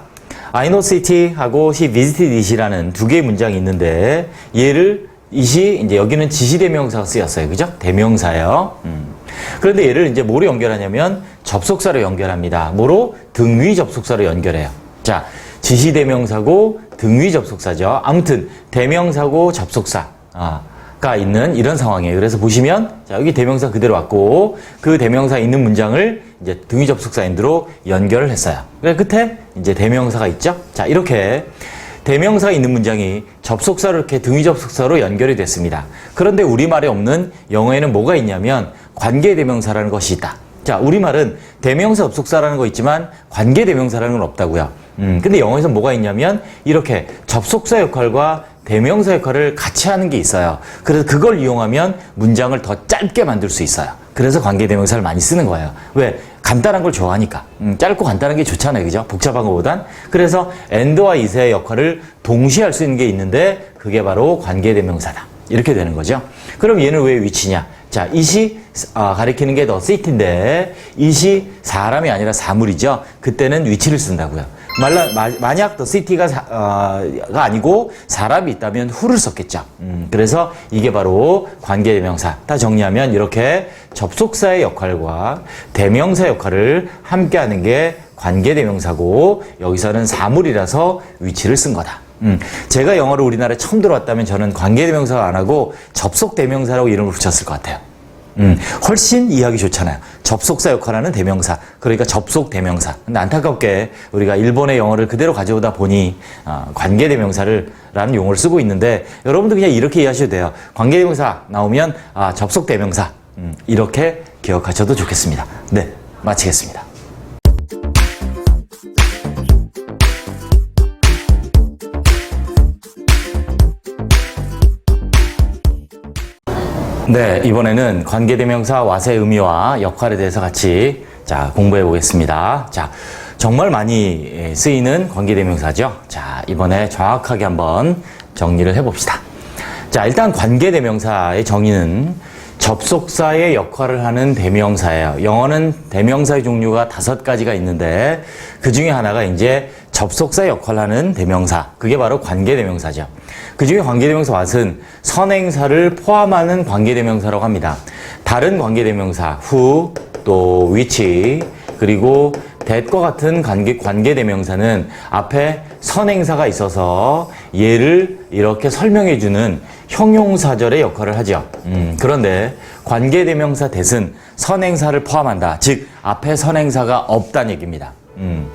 I know city 하고 he visited it이라는 2개의 문장이 있는데 얘를 it이 이제 여기는 지시대명사가 쓰였어요. 그죠? 대명사예요. 그런데 얘를 이제 뭐로 연결하냐면 접속사로 연결합니다. 뭐로? 등위 접속사로 연결해요. 자, 지시대명사고 등위 접속사죠. 아무튼 대명사고 접속사 가 있는 이런 상황이에요. 그래서 보시면 자, 여기 대명사 그대로 왔고 그 대명사 있는 문장을 이제 등위 접속사 and로 연결을 했어요. 그래서 끝에 이제 대명사가 있죠. 자, 이렇게 대명사가 있는 문장이 접속사로 이렇게 등위 접속사로 연결이 됐습니다. 그런데 우리말에 없는 영어에는 뭐가 있냐면 관계대명사라는 것이 있다. 자, 우리말은 대명사 접속사라는 거 있지만 관계대명사라는 건 없다고요. 근데 영어에서 뭐가 있냐면 이렇게 접속사 역할과 대명사 역할을 같이 하는 게 있어요. 그래서 그걸 이용하면 문장을 더 짧게 만들 수 있어요. 그래서 관계대명사를 많이 쓰는 거예요. 왜? 간단한 걸 좋아하니까. 짧고 간단한 게 좋잖아요. 그죠? 복잡한 것보단. 그래서 and와 is의 역할을 동시에 할 수 있는 게 있는데 그게 바로 관계대명사다. 이렇게 되는 거죠. 그럼 얘는 왜 위치냐? 자, it이 가리키는 게 더 city인데 it이 사람이 아니라 사물이죠. 그때는 위치를 쓴다고요. 만약 the city가 가 아니고 사람이 있다면 who를 썼겠죠. 그래서 이게 바로 관계대명사. 다 정리하면 이렇게 접속사의 역할과 대명사 역할을 함께 하는 게 관계대명사고 여기서는 사물이라서 위치를 쓴 거다. 제가 영어를 우리나라에 처음 들어왔다면 저는 관계대명사가 안 하고 접속대명사라고 이름을 붙였을 것 같아요. 훨씬 이해하기 좋잖아요. 접속사 역할하는 대명사. 그러니까 접속대명사. 근데 안타깝게 우리가 일본의 영어를 그대로 가져오다 보니 관계대명사라는 용어를 쓰고 있는데 여러분도 그냥 이렇게 이해하셔도 돼요. 관계대명사 나오면 접속대명사. 이렇게 기억하셔도 좋겠습니다. 네, 마치겠습니다. 네, 이번에는 관계대명사 what의 의미와 역할에 대해서 같이 공부해 보겠습니다. 자, 정말 많이 쓰이는 관계대명사죠. 자, 이번에 정확하게 한번 정리를 해봅시다. 자, 일단 관계대명사의 정의는 접속사의 역할을 하는 대명사예요. 영어는 대명사의 종류가 5가지가 있는데 그 중에 하나가 이제 접속사의 역할을 하는 대명사. 그게 바로 관계대명사죠. 그 중에 관계대명사 what은 선행사를 포함하는 관계대명사라고 합니다. 다른 관계대명사 who, 또 which, 그리고 that과 같은 관계대명사는 앞에 선행사가 있어서 얘를 이렇게 설명해주는 형용사절의 역할을 하죠. 그런데 관계대명사 that은 선행사를 포함한다. 즉 앞에 선행사가 없다는 얘기입니다.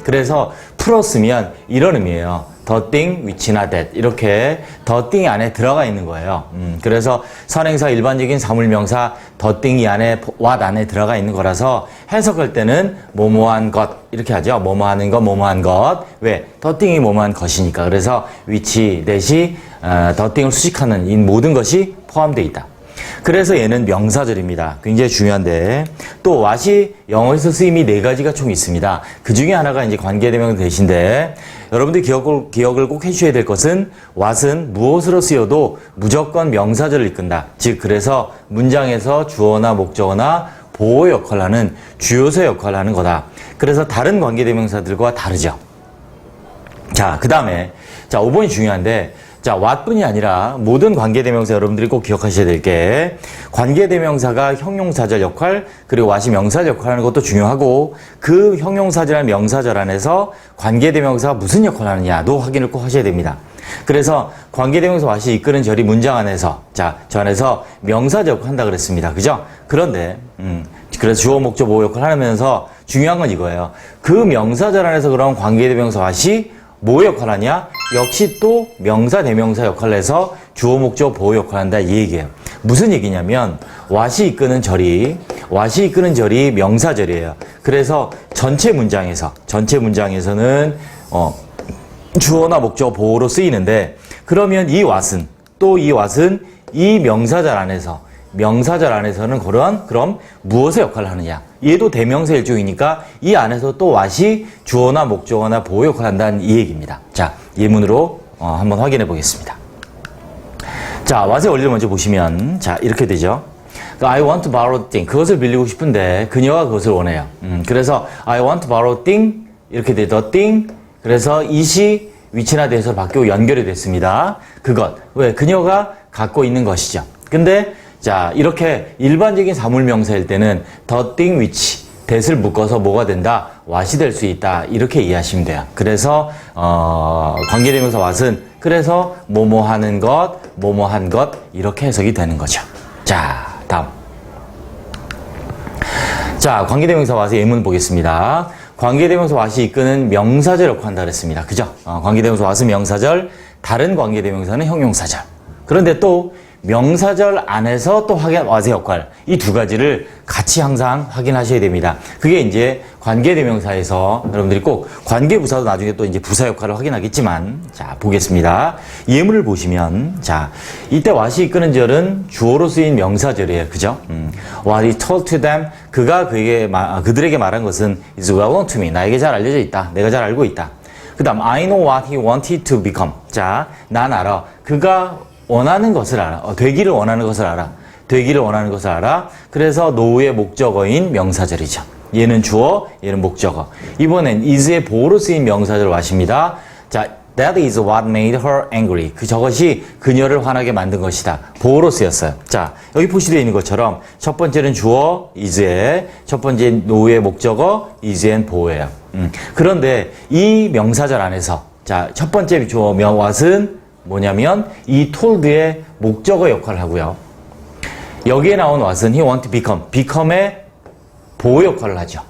그래서 풀었으면 이런 의미예요. the thing which나 that 이렇게 the thing 안에 들어가 있는 거예요. 그래서 선행사 일반적인 사물명사 the thing 이 안에 what 안에 들어가 있는 거라서 해석할 때는 뭐뭐한 것 이렇게 하죠. 뭐뭐하는 것 뭐뭐한 것. 왜? the thing이 뭐뭐한 것이니까. 그래서 which, that이 the thing을 수식하는 이 모든 것이 포함되어 있다. 그래서 얘는 명사절입니다. 굉장히 중요한데 또 what이 영어에서 쓰임이 4가지가 총 있습니다. 그 중에 하나가 이제 관계대명사 대신데 여러분들이 기억을 꼭 해주셔야 될 것은 what은 무엇으로 쓰여도 무조건 명사절을 이끈다. 즉 그래서 문장에서 주어나 목적어나 보호 역할을 하는 주요소 역할을 하는 거다. 그래서 다른 관계대명사들과 다르죠. 자, 그 다음에 5번이 중요한데 자, what뿐이 아니라 모든 관계대명사 여러분들이 꼭 기억하셔야 될 게 관계대명사가 형용사절 역할 그리고 what이 명사절 역할을 하는 것도 중요하고 그 형용사절이나 명사절 안에서 관계대명사가 무슨 역할을 하느냐도 확인을 꼭 하셔야 됩니다. 그래서 관계대명사 what이 이끄는 절이 문장 안에서 저 안에서 명사절 역할을 한다 그랬습니다. 그죠? 그런데 그래서 주어 목적 보호 역할을 하면서 중요한 건 이거예요. 그 명사절 안에서 그런 관계대명사 what이 뭐 역할을 하냐? 역시 또 명사, 대명사 역할을 해서 주어, 목적, 보호 역할을 한다 이 얘기예요. 무슨 얘기냐면 what이 이끄는 절이 명사절이에요. 그래서 전체 문장에서는 주어나 목적, 보호로 쓰이는데 그러면 이 what은 이 명사절 안에서는 그럼 무엇의 역할을 하느냐? 얘도 대명사 일종이니까 이 안에서 또 what이 주어나 목적어나 보호 역할을 한다는 이 얘기입니다. 자, 예문으로 한번 확인해 보겠습니다. 자, what의 원리를 먼저 보시면 이렇게 되죠. I want to borrow a thing. 그것을 빌리고 싶은데 그녀가 그것을 원해요. 그래서 I want to borrow a thing 이렇게 돼. the thing. 그래서 it이 which나 that으로 바뀌고 연결이 됐습니다. 그것. 왜? 그녀가 갖고 있는 것이죠. 근데 자, 이렇게 일반적인 사물명사일 때는 the thing which, that을 묶어서 뭐가 된다? what이 될 수 있다. 이렇게 이해하시면 돼요. 그래서 관계대명사 what은 그래서 뭐뭐 하는 것, 뭐뭐 한 것 이렇게 해석이 되는 거죠. 자, 다음. 자, 관계대명사 what의 예문 보겠습니다. 관계대명사 what이 이끄는 명사절 역할한다 그랬습니다. 그죠? 관계대명사 what은 명사절, 다른 관계대명사는 형용사절. 그런데 또 명사절 안에서 또 what의 역할, 이 두 가지를 같이 항상 확인하셔야 됩니다. 그게 이제 관계대명사에서 여러분들이 꼭 관계부사도 나중에 또 이제 부사 역할을 확인하겠지만, 자, 보겠습니다. 예문을 보시면, 자, 이때 what이 이끄는 절은 주어로 쓰인 명사절이에요. 그죠? What he told to them, 그가 그들에게 말한 것은 is well known to me. 나에게 잘 알려져 있다. 내가 잘 알고 있다. 그 다음, I know what he wanted to become. 자, 난 알아. 그가 원하는 것을 알아. 되기를 원하는 것을 알아. 되기를 원하는 것을 알아. 그래서 know의 목적어인 명사절이죠. 얘는 주어, 얘는 목적어. 이번엔 is의 보호로 쓰인 명사절 what입니다. 자, that is what made her angry. 저것이 그녀를 화나게 만든 것이다. 보호로 쓰였어요. 자, 여기 표시되어 있는 것처럼 첫 번째는 주어, is의, 첫 번째 know의 목적어, is and 보호예요. 그런데 이 명사절 안에서, 자, 첫 번째 주어 what은 뭐냐면 이 told의 목적어 역할을 하고요. 여기에 나온 what은 he want to become, become의 보호 역할을 하죠.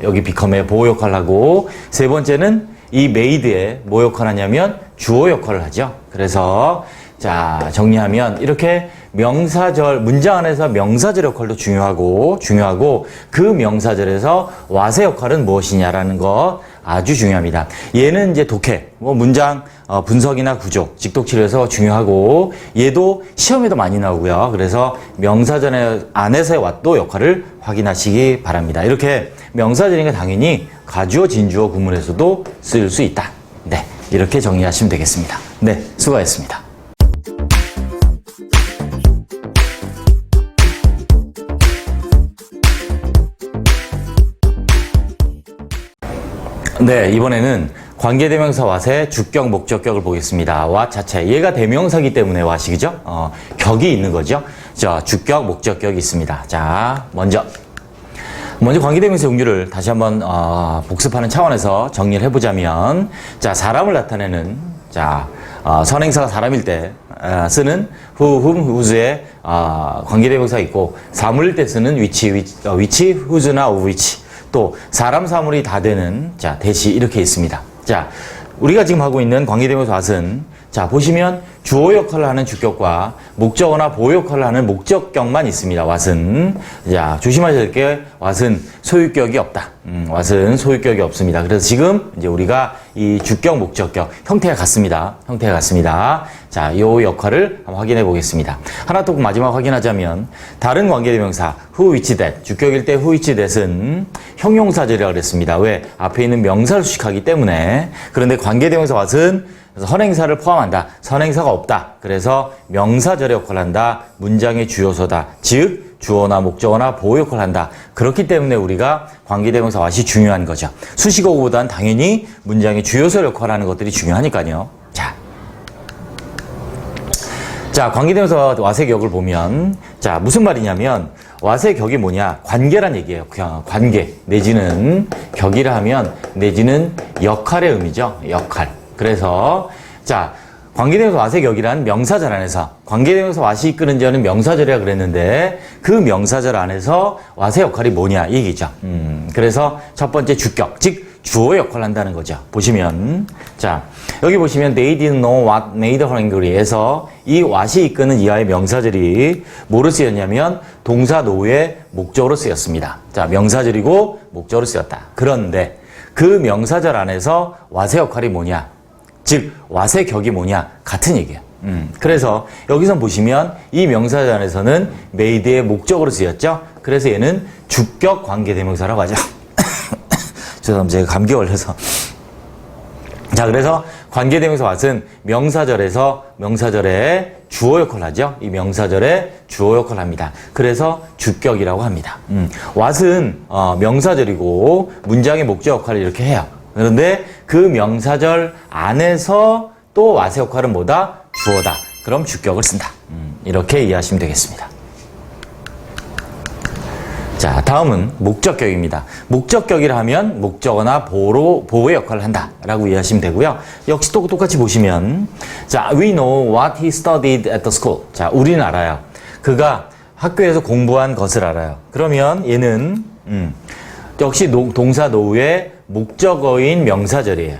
여기 become의 보호 역할을 하고, 세 번째는 이 made의 뭐 역할을 하냐면 주어 역할을 하죠. 그래서 자, 정리하면 이렇게 명사절, 문장 안에서 명사절 역할도 중요하고 그 명사절에서 what의 역할은 무엇이냐라는 거 아주 중요합니다. 얘는 이제 독해, 문장 분석이나 구조, 직독치료에서 중요하고, 얘도 시험에도 많이 나오고요. 그래서 명사절 안에서의 what도 역할을 확인하시기 바랍니다. 이렇게 명사절이니까 당연히 가주어, 진주어 구문에서도 쓸 수 있다. 네, 이렇게 정리하시면 되겠습니다. 네, 수고하셨습니다. 네, 이번에는 관계대명사 what의 주격, 목적격을 보겠습니다. what 자체, 얘가 대명사기 때문에 what이, 그죠? 격이 있는 거죠. 자, 주격, 목적격이 있습니다. 자, 먼저 관계대명사 용류를 다시 한번 복습하는 차원에서 정리를 해보자면, 자, 사람을 나타내는, 자, 선행사가 사람일 때 쓰는 who, whom, whose의 관계대명사가 있고, 사물일 때 쓰는 which, whose나 of which, 또 사람 사물이 다 되는, 자, 대시 이렇게 있습니다. 자, 우리가 지금 하고 있는 관계대명사 what은, 자, 보시면 주어 역할을 하는 주격과 목적어나 보호 역할을 하는 목적격만 있습니다. what은. 자, 조심하셔야 될 게 what은 소유격이 없다. what은 소유격이 없습니다. 그래서 지금 이제 우리가 이 주격, 목적격 형태가 같습니다. 자, 요 역할을 한번 확인해 보겠습니다. 하나 또 마지막 확인하자면, 다른 관계대명사 who, which, that, 주격일 때 who, which, that은 형용사절이라고 그랬습니다. 왜? 앞에 있는 명사를 수식하기 때문에. 그런데 관계대명사 what은 선행사를 포함한다. 선행사가 없다. 그래서 명사절의 역할을 한다. 문장의 주요소다. 즉 주어나 목적어나 보호 역할을 한다. 그렇기 때문에 우리가 관계대명사 what이 중요한 거죠. 수식어보다는 당연히 문장의 주요소 역할을 하는 것들이 중요하니까요. 자, 관계대명사 what의 격을 보면, 자, 무슨 말이냐면 what의 격이 뭐냐? 관계란 얘기예요. 관계 내지는 격이라 하면 내지는 역할의 의미죠. 역할. 그래서 자, 관계대명사 what의 격이란 명사절 안에서, 관계대명사 what이 이끄는 절은 명사절이라 그랬는데 그 명사절 안에서 what의 역할이 뭐냐 이 얘기죠. 그래서 첫 번째 주격, 즉 주어 역할을 한다는 거죠. 보시면, 자, 여기 보시면 they didn't know what made her angry에서 이 what이 이끄는 이하의 명사절이 뭐로 쓰였냐면 동사 know의 목적으로 쓰였습니다. 자, 명사절이고 목적으로 쓰였다. 그런데 그 명사절 안에서 what의 역할이 뭐냐? 즉 what의 격이 뭐냐? 같은 얘기예요. 그래서 여기서 보시면 이 명사절 안에서는 made의 목적으로 쓰였죠. 그래서 얘는 주격 관계대명사라고 하죠. 죄송합니다. 제가 감기 걸려서. 자, 그래서 관계대명사 what은 명사절에 주어 역할을 하죠. 이 명사절에 주어 역할을 합니다. 그래서 주격이라고 합니다. what은 명사절이고 문장의 목적 역할을 이렇게 해요. 그런데 그 명사절 안에서 또 what의 역할은 뭐다? 주어다. 그럼 주격을 쓴다. 이렇게 이해하시면 되겠습니다. 자, 자, 다음은 목적격입니다. 목적격이라 하면 목적어나 보호의 역할을 한다라고 이해하시면 되고요. 역시 똑같이 보시면, 자, we know what he studied at the school. 자, 우리는 알아요. 그가 학교에서 공부한 것을 알아요. 그러면 얘는 역시 동사 노후의 목적어인 명사절이에요.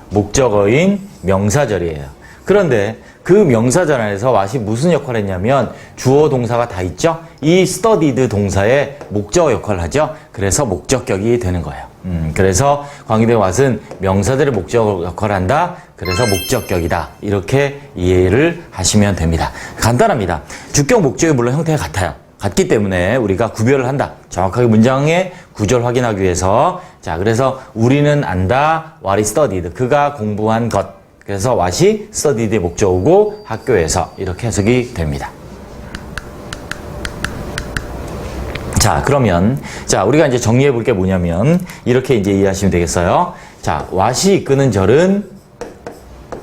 목적어인 명사절이에요. 그런데 그 명사절 안에서 what이 무슨 역할을 했냐면 주어 동사가 다 있죠? 이 studied 동사의 목적어 역할을 하죠? 그래서 목적격이 되는 거예요. 그래서 관계된 what은 명사들의 목적어 역할을 한다. 그래서 목적격이다. 이렇게 이해를 하시면 됩니다. 간단합니다. 주격 목적이 물론 형태가 같아요. 같기 때문에 우리가 구별을 한다. 정확하게 문장의 구조를 확인하기 위해서. 자, 그래서 우리는 안다. what is studied. 그가 공부한 것. 그래서 what이 studied의 목적어고 학교에서 이렇게 해석이 됩니다. 자, 그러면 자, 우리가 이제 정리해 볼 게 뭐냐면 이렇게 이제 이해하시면 되겠어요. 자, what이 이끄는 절은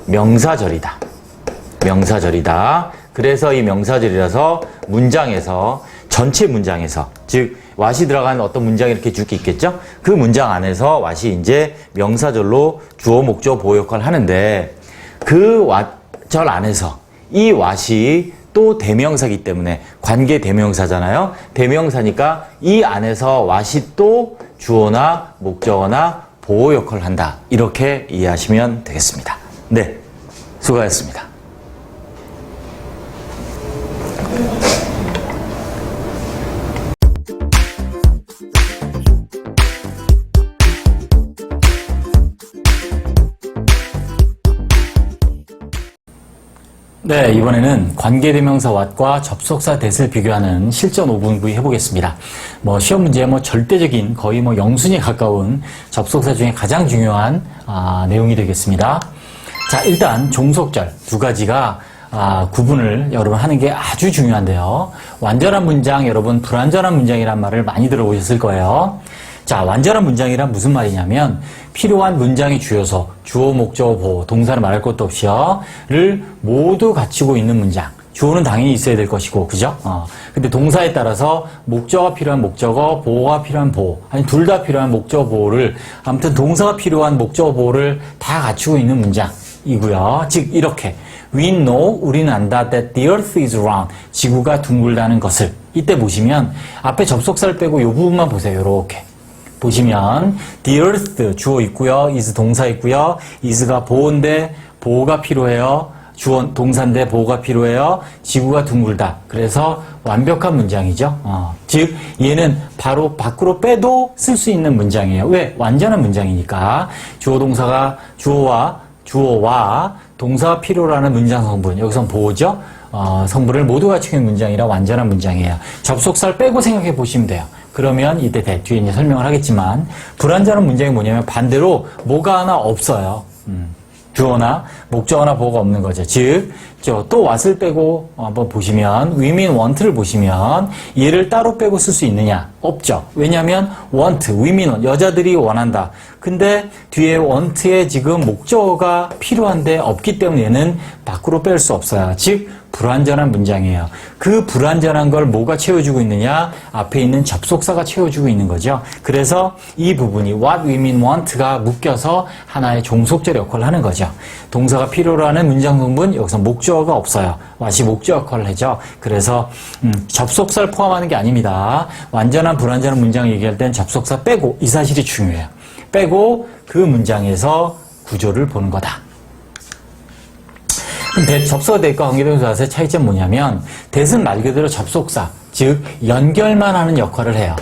명사절이다. 명사절이다. 그래서 이 명사절이라서 문장에서 전체 문장에서 즉 what이 들어간 어떤 문장이 이렇게 쭉 있겠죠? 그 문장 안에서 what이 이제 명사절로 주어, 목적, 보호 역할을 하는데 그 절 안에서 이 what이 또 대명사이기 때문에 관계 대명사잖아요. 대명사니까 이 안에서 what이 또 주어나 목적어나 보호 역할을 한다. 이렇게 이해하시면 되겠습니다. 네, 수고하셨습니다. 네, 이번에는 관계대명사 what과 접속사 that을 비교하는 실전 5분부에 해보겠습니다. 시험 문제에 절대적인 거의 영순위에 가까운 접속사 중에 가장 중요한 내용이 되겠습니다. 자, 일단 종속절 두 가지가 구분을 여러분 하는 게 아주 중요한데요. 완전한 문장, 여러분 불완전한 문장이란 말을 많이 들어보셨을 거예요. 자, 완전한 문장이란 무슨 말이냐면 필요한 문장의 주요소, 주어, 목적어, 보호, 동사를 말할 것도 없이요,를 모두 갖추고 있는 문장. 주어는 당연히 있어야 될 것이고, 그죠? 근데 동사에 따라서 목적어가 필요한 목적어, 보호가 필요한 보호, 아니 둘 다 필요한 목적어, 보호를, 아무튼 동사가 필요한 목적어, 보호를 다 갖추고 있는 문장이고요. 즉 이렇게 We know, 우리는 안다 that the earth is round, 지구가 둥글다는 것을. 이때 보시면 앞에 접속사를 빼고 이 부분만 보세요. 이렇게 보시면 the earth 주어 있고요, is 동사 있고요, is가 보호인데 보호가 필요해요, 주어 동사인데 보호가 필요해요, 지구가 둥글다. 그래서 완벽한 문장이죠. 즉 얘는 바로 밖으로 빼도 쓸 수 있는 문장이에요. 왜? 완전한 문장이니까. 주어와 동사가 필요로 하는 문장 성분, 여기선 보호죠. 성분을 모두 갖추고 있는 문장이라 완전한 문장이에요. 접속사를 빼고 생각해 보시면 돼요. 그러면 이때 뒤에 이제 설명을 하겠지만, 불완전한 문장이 뭐냐면 반대로 뭐가 하나 없어요. 주어나 목적어나 보호가 없는 거죠. 즉, 또 what을 빼고 한번 보시면, we mean want를 보시면 얘를 따로 빼고 쓸 수 있느냐? 없죠. 왜냐하면 want, we mean want, 여자들이 원한다. 근데 뒤에 want에 지금 목적어가 필요한데 없기 때문에 얘는 밖으로 뺄 수 없어요. 즉 불완전한 문장이에요. 그 불완전한 걸 뭐가 채워주고 있느냐? 앞에 있는 접속사가 채워주고 있는 거죠. 그래서 이 부분이 what we mean want가 묶여서 하나의 종속절 역할을 하는 거죠. 동사가 필요로 하는 문장 성분, 여기서 목적어가 없어요. what이 목적 역할을 하죠. 그래서 접속사를 포함하는 게 아닙니다. 완전한 불완전한 문장을 얘기할 땐 접속사 빼고, 이 사실이 중요해요. 빼고 그 문장에서 구조를 보는 거다. 그럼 접속사 that과 관계대명사의 차이점은 뭐냐면, that은 말 그대로 접속사, 즉 연결만 하는 역할을 해요.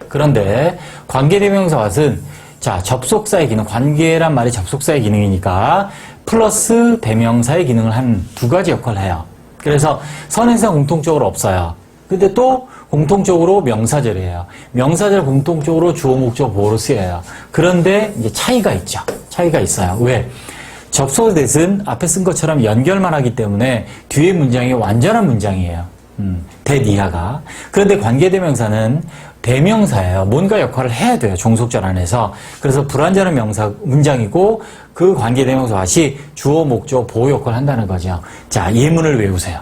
그런데 관계대명사 what은 접속사의 기능, 관계란 말이 접속사의 기능이니까 플러스 대명사의 기능을 하는 두 가지 역할을 해요. 그래서 선행사 공통적으로 없어요. 근데 또 공통적으로 명사절이에요. 명사절 공통적으로 주어, 목적, 보호로 쓰여요. 그런데 이제 차이가 있죠. 차이가 있어요. 왜? 접속사 that은 앞에 쓴 것처럼 연결만 하기 때문에 뒤에 문장이 완전한 문장이에요. that 이하가. 그런데 관계대명사는 대명사예요. 뭔가 역할을 해야 돼요. 종속절 안에서. 그래서 불완전한 문장이고 그 관계대명사 what이 주어, 목적, 보호 역할을 한다는 거죠. 자, 예문을 외우세요.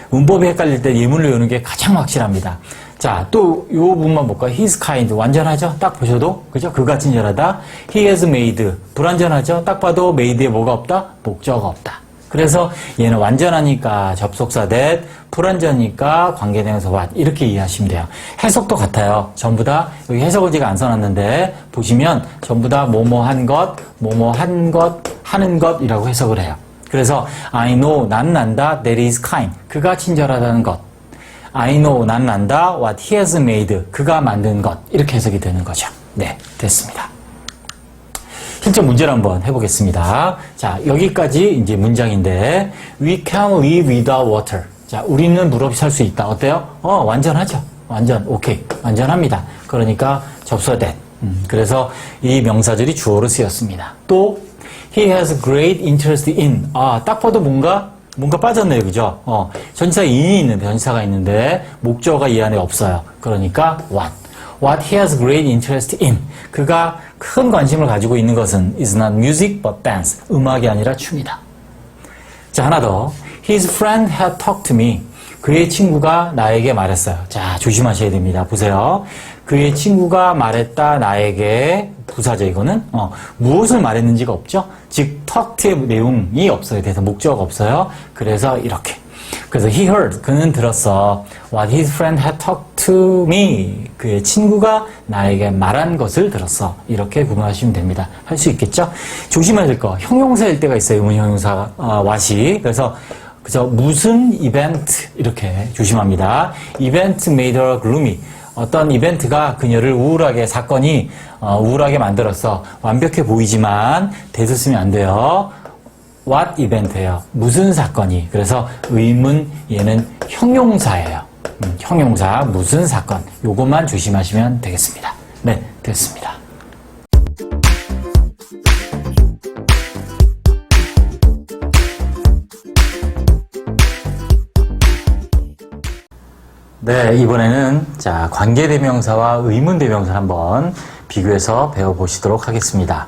문법이 헷갈릴 때 예문을 외우는 게 가장 확실합니다. 자, 또 요 부분만 볼까요? He's kind. 완전하죠? 딱 보셔도. 그죠? 그가 친절하다. He has made. 불완전하죠? 딱 봐도 made에 뭐가 없다? 목적어가 없다. 그래서 얘는 완전하니까 접속사 that, 불완전하니까 관계대명사 what 이렇게 이해하시면 돼요. 해석도 같아요. 전부 다 여기 해석을 제가 안 써놨는데 보시면 전부 다 뭐뭐 한 것, 뭐뭐 한 것, 하는 것이라고 해석을 해요. 그래서 I know, 난 난다, that is kind. 그가 친절하다는 것. I know, 난 난다, what he has made. 그가 만든 것. 이렇게 해석이 되는 거죠. 네, 됐습니다. 실전 문제를 한번 해보겠습니다. 자, 여기까지 이제 문장인데, we can live without water. 자, 우리는 물 없이 살 수 있다. 어때요? 완전하죠. 완전, 오케이. 완전합니다. 그러니까 접수가 that. 그래서 이 명사절이 주어로 쓰였습니다. 또, he has great interest in. 딱 봐도 뭔가 빠졌네요. 그죠? 전치사 in이 있는데, 전치사가 있는데, 목적어가 이 안에 없어요. 그러니까 what. What he has great interest in. 그가 큰 관심을 가지고 있는 것은 is not music but dance. 음악이 아니라 춤이다. 자, 하나 더. His friend had talked to me. 그의 친구가 나에게 말했어요. 자, 조심하셔야 됩니다. 보세요. 그의 친구가 말했다 나에게 부사죠. 이거는 무엇을 말했는지가 없죠. 즉 talk의 내용이 없어요. 그래서 목적어가 없어요. 그래서 이렇게. 그래서 he heard, 그는 들었어. What his friend had talked to me. 그의 친구가 나에게 말한 것을 들었어. 이렇게 구분하시면 됩니다. 할 수 있겠죠? 조심해야 될 거. 형용사일 때가 있어요. 의문 형용사, what이. 그래서 그저 무슨 이벤트 이렇게 조심합니다. Event made her gloomy. 어떤 이벤트가 그녀를 우울하게, 사건이 우울하게 만들었어. 완벽해 보이지만 대수 쓰면 안 돼요. What event예요. 무슨 사건이. 그래서 의문 얘는 형용사예요. 형용사 무슨 사건. 요것만 조심하시면 되겠습니다. 네, 됐습니다. 네, 이번에는 자, 관계대명사와 의문대명사를 한번 비교해서 배워보시도록 하겠습니다.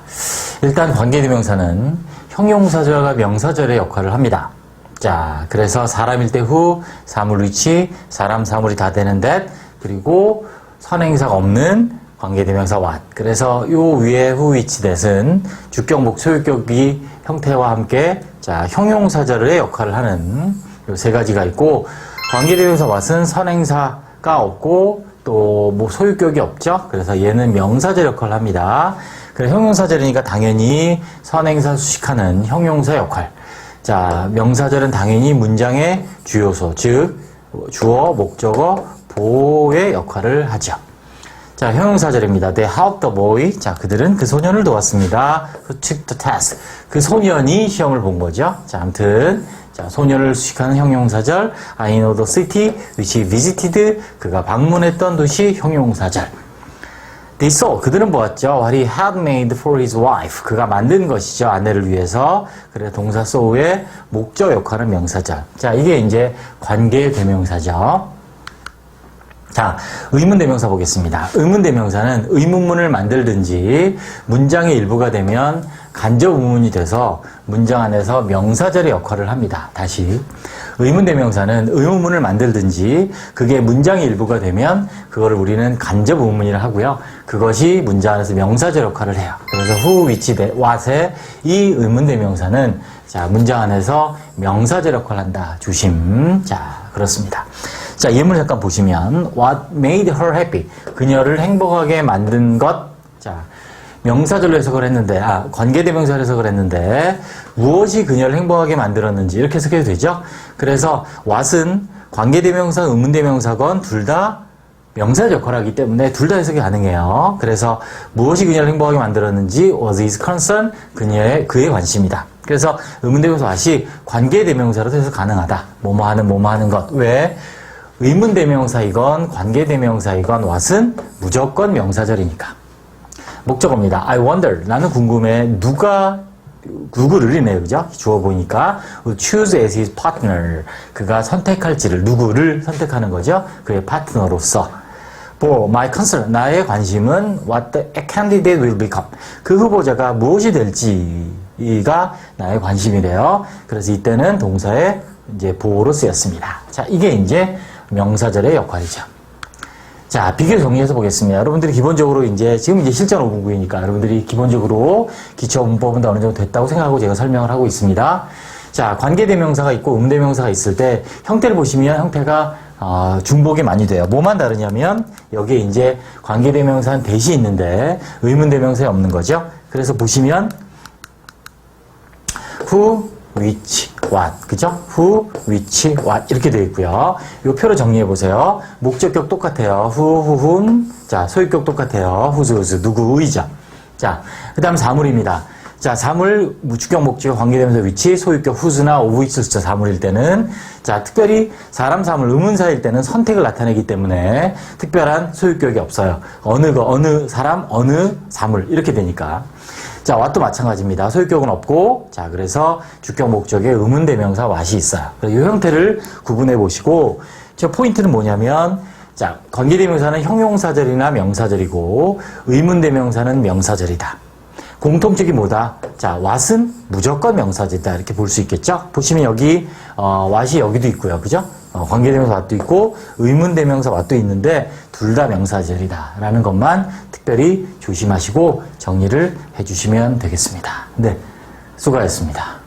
일단 관계대명사는 형용사절과 명사절의 역할을 합니다. 자, 그래서 사람일 때 who, 사물 위치, 사람, 사물이 다 되는 that, 그리고 선행사가 없는 관계대명사 what. 그래서 요 위에 who, which, that은 주격목, 소유격이 형태와 함께 자, 형용사절의 역할을 하는 요 세 가지가 있고, 관계대명사 what은 선행사가 없고 또 뭐 소유격이 없죠. 그래서 얘는 명사절 역할을 합니다. 그래서 형용사절이니까 당연히 선행사 수식하는 형용사 역할. 자, 명사절은 당연히 문장의 주요소, 즉 주어, 목적어, 보호의 역할을 하죠. 자, 형용사절입니다. They helped the boy. 자, 그들은 그 소년을 도왔습니다. Who took the test. 그 소년이 시험을 본 거죠. 자, 아무튼 자, 소년을 수식하는 형용사절. I know the city which he visited. 그가 방문했던 도시 형용사절. They saw. 그들은 보았죠. What he had made for his wife. 그가 만든 것이죠. 아내를 위해서. 그래 동사 saw의 목적 역할은 명사절. 자, 이게 이제 관계 대명사죠. 자, 의문대명사 보겠습니다. 의문대명사는 의문문을 만들든지 문장의 일부가 되면 간접 의문이 돼서 문장 안에서 명사절의 역할을 합니다. 다시. 의문대명사는 의문문을 만들든지 그게 문장의 일부가 되면 그거를 우리는 간접 의문이라 하고요. 그것이 문장 안에서 명사절 역할을 해요. 그래서 who, which, what의 이 의문대명사는 자, 문장 안에서 명사절 역할을 한다. 조심. 자, 그렇습니다. 자, 예문을 잠깐 보시면 what made her happy. 그녀를 행복하게 만든 것. 자, 명사절로 해석을 했는데, 관계대명사로 해석을 했는데, 무엇이 그녀를 행복하게 만들었는지, 이렇게 해석해도 되죠? 그래서, what은 관계대명사, 의문대명사건 둘 다 명사절 역할을 하기 때문에 둘 다 해석이 가능해요. 그래서, 무엇이 그녀를 행복하게 만들었는지, was his concern, 그의 관심이다. 그래서, 의문대명사 what이 관계대명사로도 해석 가능하다. 뭐뭐 하는 것. 왜? 의문대명사이건, 관계대명사이건, what은 무조건 명사절이니까. 목적어입니다. I wonder. 나는 궁금해. 누구를이네요. 그죠? 주어 보니까. choose as his partner. 그가 선택할지를, 누구를 선택하는 거죠? 그의 파트너로서. For my concern. 나의 관심은 what the candidate will become. 그 후보자가 무엇이 될지가 나의 관심이래요. 그래서 이때는 동사의 이제 보호로 쓰였습니다. 자, 이게 이제 명사절의 역할이죠. 자, 비교 정리해서 보겠습니다. 여러분들이 기본적으로 지금 실전 5분구이니까 여러분들이 기본적으로 기초 문법은 다 어느 정도 됐다고 생각하고 제가 설명을 하고 있습니다. 자, 관계대명사가 있고 의문대명사가 있을 때 형태를 보시면 형태가 중복이 많이 돼요. 뭐만 다르냐면 여기에 관계대명사는 대시 있는데 의문대명사에 없는 거죠. 그래서 보시면 who, which, what, 그죠? who, which, what 이렇게 되어 있고요. 이 표로 정리해 보세요. 목적격 똑같아요. who, whom. 자, 소유격 똑같아요. whose, whose, 누구, 의죠. 자, 그 다음 사물입니다. 자, 사물, 주격, 목적격, 관계대명사, 위치, 소유격, whose나 of which 숫자 사물일 때는 자, 특별히 사람, 사물, 의문사일 때는 선택을 나타내기 때문에 특별한 소유격이 없어요. 어느 사람, 어느 사물 이렇게 되니까. 자, what도 마찬가지입니다. 소유격은 없고, 자, 그래서 주격, 목적에 의문대명사 what이 있어요. 그래서 이 형태를 구분해 보시고, 저 포인트는 뭐냐면, 자, 관계대명사는 형용사절이나 명사절이고, 의문대명사는 명사절이다. 공통점이 뭐다? 자, what은 무조건 명사절이다. 이렇게 볼 수 있겠죠? 보시면 여기, what이 여기도 있고요. 그죠? 관계대명사 what도 있고, 의문대명사 what도 있는데, 둘 다 명사절이다. 라는 것만 특별히 조심하시고 정리를 해주시면 되겠습니다. 네. 수고하셨습니다.